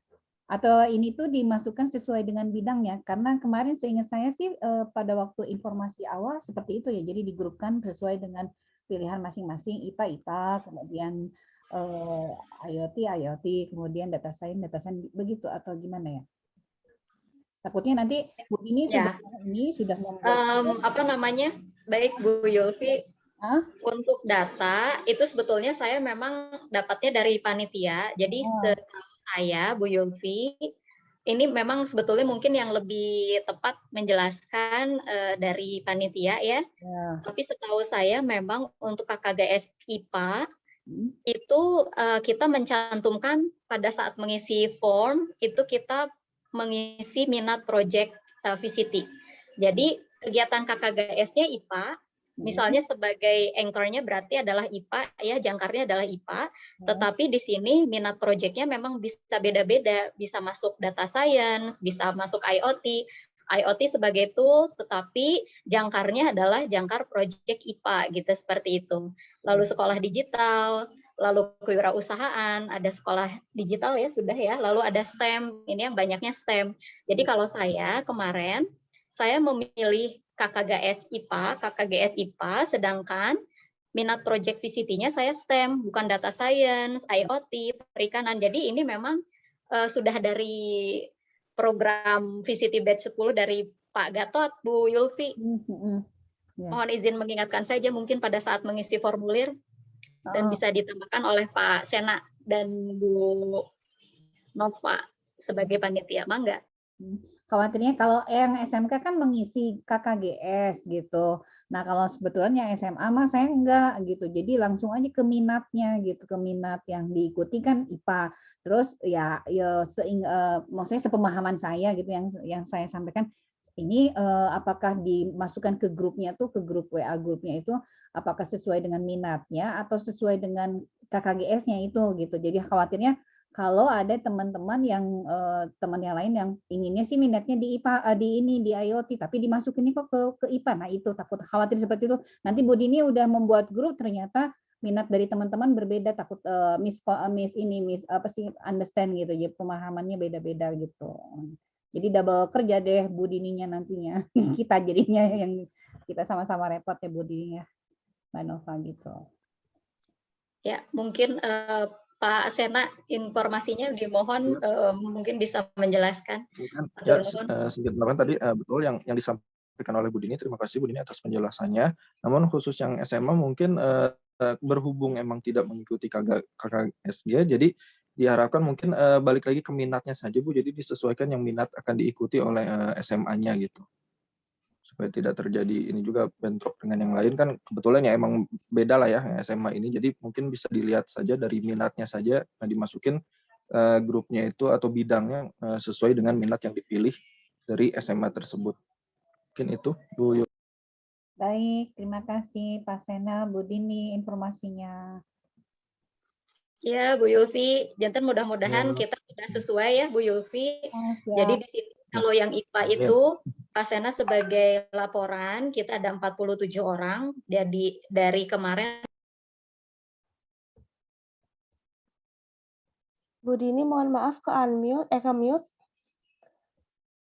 Atau ini tuh dimasukkan sesuai dengan bidangnya? Karena kemarin seingat saya sih pada waktu informasi awal seperti itu ya. Jadi digrupkan sesuai dengan pilihan masing-masing IPA, kemudian IoT, kemudian data science begitu atau gimana ya? Takutnya nanti Bu ini sudah membuat baik Bu Yulfi. Untuk data itu sebetulnya saya memang dapatnya dari panitia. Jadi setahu saya Bu Yulfi ini memang sebetulnya mungkin yang lebih tepat menjelaskan dari panitia ya. Tapi setahu saya memang untuk KKGS IPA itu kita mencantumkan pada saat mengisi form itu kita mengisi minat project VCT. Jadi kegiatan KKGS-nya IPA, misalnya sebagai anchor-nya berarti adalah IPA, ya jangkarnya adalah IPA, tetapi di sini minat project-nya memang bisa beda-beda, bisa masuk data science, bisa masuk IoT sebagai tools, tetapi jangkarnya adalah jangkar project IPA, gitu seperti itu. Lalu sekolah digital, lalu kewirausahaan, ada sekolah digital ya sudah ya, lalu ada STEM, ini yang banyaknya STEM. Jadi kalau saya kemarin, saya memilih KKGS IPA, sedangkan minat project VCT-nya saya STEM, bukan data science, IoT, perikanan. Jadi ini memang sudah dari program VCT batch 10 dari Pak Gatot, Bu Yulfi. Mohon izin mengingatkan saja mungkin pada saat mengisi formulir dan bisa ditambahkan oleh Pak Sena dan Bu Nova sebagai panitia, mangga. Khawatirnya kalau yang SMK kan mengisi KKGS gitu. Nah kalau sebetulnya SMA mah saya enggak gitu. Jadi langsung aja ke minatnya gitu, ke minat yang diikuti kan IPA. Terus ya maksudnya sepemahaman saya gitu yang saya sampaikan ini apakah dimasukkan ke grupnya tuh, ke grup WA grupnya itu apakah sesuai dengan minatnya atau sesuai dengan KKGS-nya itu gitu. Jadi khawatirnya kalau ada teman-teman yang teman yang lain yang inginnya sih minatnya di IPA di IoT tapi dimasukin kok ke IPA. Nah itu takut khawatir seperti itu. Nanti Bu Dini udah membuat grup ternyata minat dari teman-teman berbeda, takut miss understand gitu. Jadi pemahamannya beda-beda gitu. Jadi double kerja deh Bu Dininya nantinya. Kita jadinya yang kita sama-sama repot ya Bu Dininya. Mbak Nova gitu. Ya, mungkin Pak Sena informasinya dimohon mungkin bisa menjelaskan. Ya, sedikit menambahkan tadi betul yang disampaikan oleh Bu Dini. Terima kasih Bu Dini atas penjelasannya. Namun khusus yang SMA mungkin berhubung emang tidak mengikuti KKSG, jadi diharapkan mungkin balik lagi ke minatnya saja Bu. Jadi disesuaikan yang minat akan diikuti oleh SMA-nya gitu. Supaya tidak terjadi ini juga bentrok dengan yang lain kan kebetulan ya emang beda lah ya SMA ini, jadi mungkin bisa dilihat saja dari minatnya saja dimasukin grupnya itu atau bidangnya sesuai dengan minat yang dipilih dari SMA tersebut. Mungkin itu Bu. Baik, terima kasih Pak Sena, Bu Dini informasinya. Ya Bu Yulfi, jantan mudah-mudahan kita sudah sesuai ya Bu Yulfi. Jadi di sini kalau yang IPA itu Pak Sena sebagai laporan kita ada 47 orang, jadi dari kemarin. Bu Dini mohon maaf ke mute.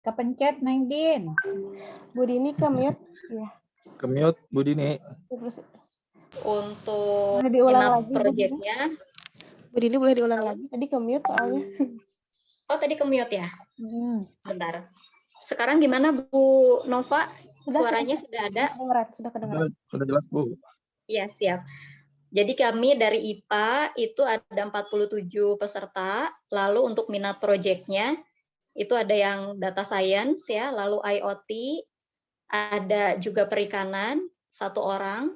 Kepencet Neng Din. Bu Dini ke mute. Ya. Ke mute Bu Dini. Untuk minat proyeknya. Bu Dini boleh diulang lagi, tadi ke mute soalnya. Oh tadi ke mute ya? Bentar. Sekarang gimana Bu Nova? Suaranya sudah ada? Sudah kedengaran. Sudah jelas Bu. Iya siap. Jadi kami dari IPA itu ada 47 peserta, lalu untuk minat proyeknya itu ada yang data science ya, lalu IoT, ada juga perikanan 1 orang.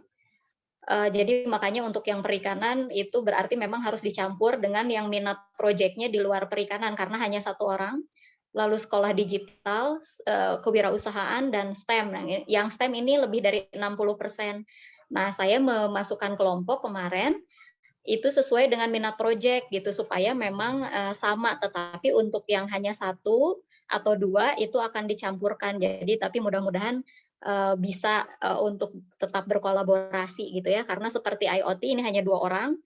Jadi makanya untuk yang perikanan itu berarti memang harus dicampur dengan yang minat proyeknya di luar perikanan karena hanya 1 orang. Lalu sekolah digital, kewirausahaan, dan STEM. Yang STEM ini lebih dari 60%. Nah, saya memasukkan kelompok kemarin, itu sesuai dengan minat proyek, gitu, supaya memang sama, tetapi untuk yang hanya 1 atau 2, itu akan dicampurkan. Jadi, tapi mudah-mudahan bisa untuk tetap berkolaborasi, gitu ya, karena seperti IoT ini hanya 2 orang.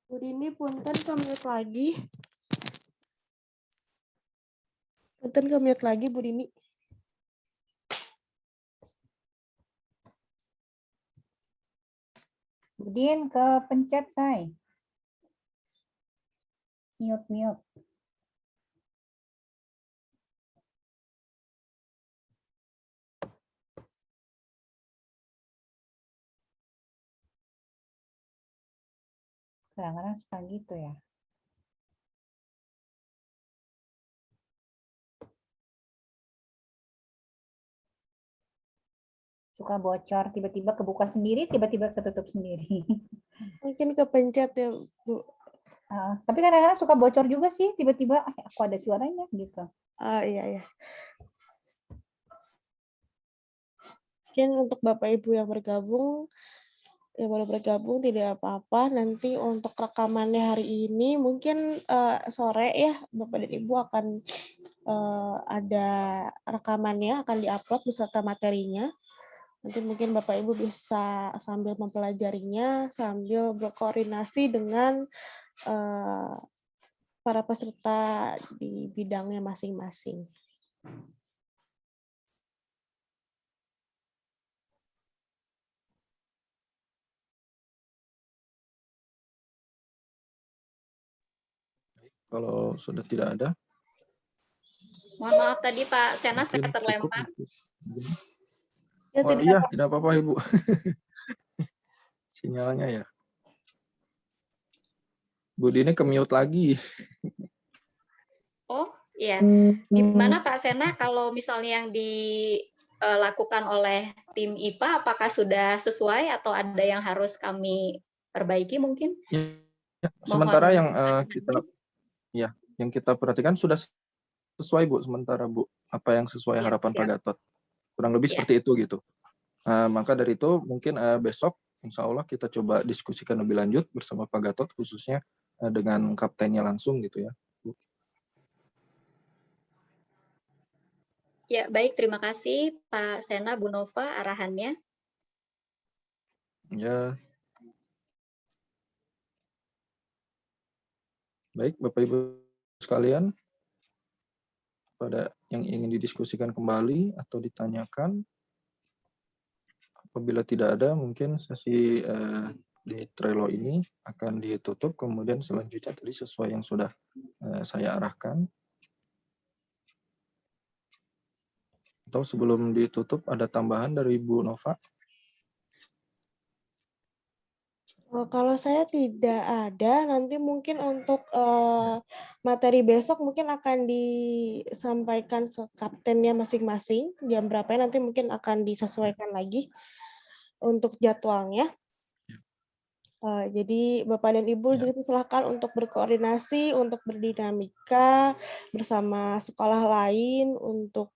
Bu Dini, punten ke mute lagi. Punten ke mute lagi, Bu Dini. Bu Din, ke pencet, say. Mute. Kadang-kadang suka gitu ya. Suka bocor, tiba-tiba kebuka sendiri, tiba-tiba ketutup sendiri. Mungkin kepencet ya, Bu. Tapi kadang-kadang suka bocor juga sih, tiba-tiba aku ada suaranya gitu. Iya. Mungkin untuk Bapak Ibu yang baru bergabung tidak apa-apa. Nanti untuk rekamannya hari ini mungkin sore ya Bapak dan Ibu akan ada rekamannya, akan diupload beserta materinya. Nanti mungkin Bapak Ibu bisa sambil mempelajarinya, sambil berkoordinasi dengan para peserta di bidangnya masing-masing. Kalau sudah tidak ada, Mohon maaf tadi Pak Sena saya mungkin cukup. terlempar. Ya, Oh tidak iya, apa-apa. tidak apa-apa Ibu. Sinyalnya ya. Bu Dini ke-mute lagi. Oh iya, gimana Pak Sena kalau misalnya yang dilakukan oleh tim IPA apakah sudah sesuai atau ada yang harus kami perbaiki mungkin? Ya, sementara yang Mohon yang kita perhatikan sudah sesuai Bu sementara Bu. Apa yang sesuai Iya, harapan Pak siap. Gatot. Kurang lebih Iya. seperti itu gitu. Maka dari itu mungkin besok insya Allah kita coba diskusikan lebih lanjut bersama Pak Gatot khususnya dengan kaptennya langsung gitu ya. Ya, baik, terima kasih Pak Sena, Bu Nova arahannya. Ya. Baik, Bapak Ibu sekalian, pada yang ingin didiskusikan kembali atau ditanyakan, apabila tidak ada, mungkin sesi di Trello ini akan ditutup, kemudian selanjutnya tadi sesuai yang sudah saya arahkan. Atau sebelum ditutup, ada tambahan dari Bu Nova? Kalau saya tidak ada, nanti mungkin untuk materi besok mungkin akan disampaikan ke kaptennya masing-masing, jam berapa nanti mungkin akan disesuaikan lagi untuk jadwalnya. Jadi Bapak dan Ibu dipersilahkan untuk berkoordinasi, untuk berdinamika bersama sekolah lain untuk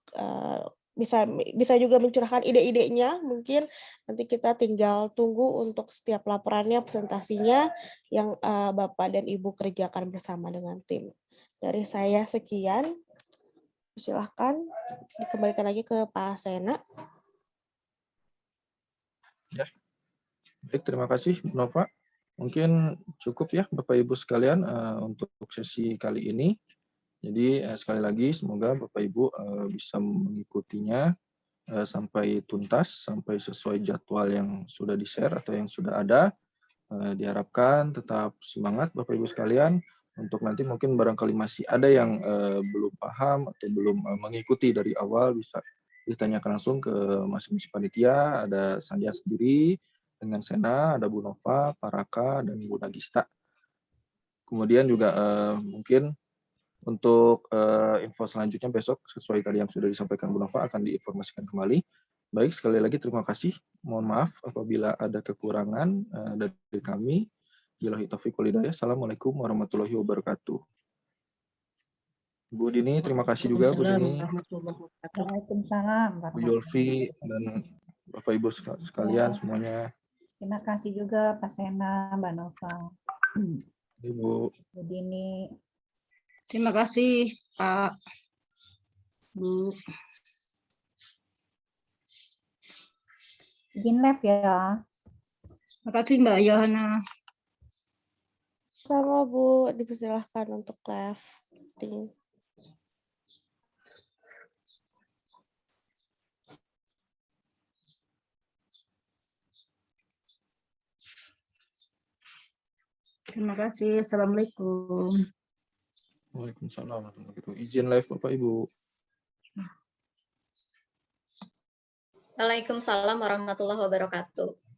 bisa juga mencurahkan ide-idenya. Mungkin nanti kita tinggal tunggu untuk setiap laporannya, presentasinya yang Bapak dan Ibu kerjakan bersama dengan tim. Dari saya sekian. Silahkan dikembalikan lagi ke Pak Sena. Ya. Baik, terima kasih Bu Nova. Mungkin cukup ya Bapak Ibu sekalian untuk sesi kali ini. Jadi sekali lagi semoga Bapak Ibu bisa mengikutinya sampai tuntas, sampai sesuai jadwal yang sudah di-share atau yang sudah ada. Diharapkan tetap semangat Bapak Ibu sekalian untuk nanti mungkin barangkali masih ada yang belum paham atau belum mengikuti dari awal, bisa ditanyakan langsung ke masing-masing panitia. Ada saya sendiri dengan Sena, ada Bu Nova, Pak Raka, dan Bu Nagista. Kemudian juga mungkin untuk info selanjutnya besok sesuai tadi yang sudah disampaikan Bu Nova akan diinformasikan kembali. Baik, sekali lagi terima kasih. Mohon maaf apabila ada kekurangan dari kami. Billahi taufiq wal hidayah. Assalamualaikum warahmatullahi wabarakatuh. Bu Dini, terima kasih juga Bu Dini. Waalaikumsalam. Bu Yulfi dan Bapak Ibu sekalian semuanya. Terima kasih juga Pak Sena, Mbak Nova. Ibu. Bu Dini. Terima kasih Pak. Bu. Izin live ya. Terima kasih Mbak Yohana. Sama Bu, dipersilahkan untuk live. Terima kasih. Assalamualaikum. Waalaikumsalam. Izin live Bapak Ibu. Waalaikumsalam warahmatullahi wabarakatuh.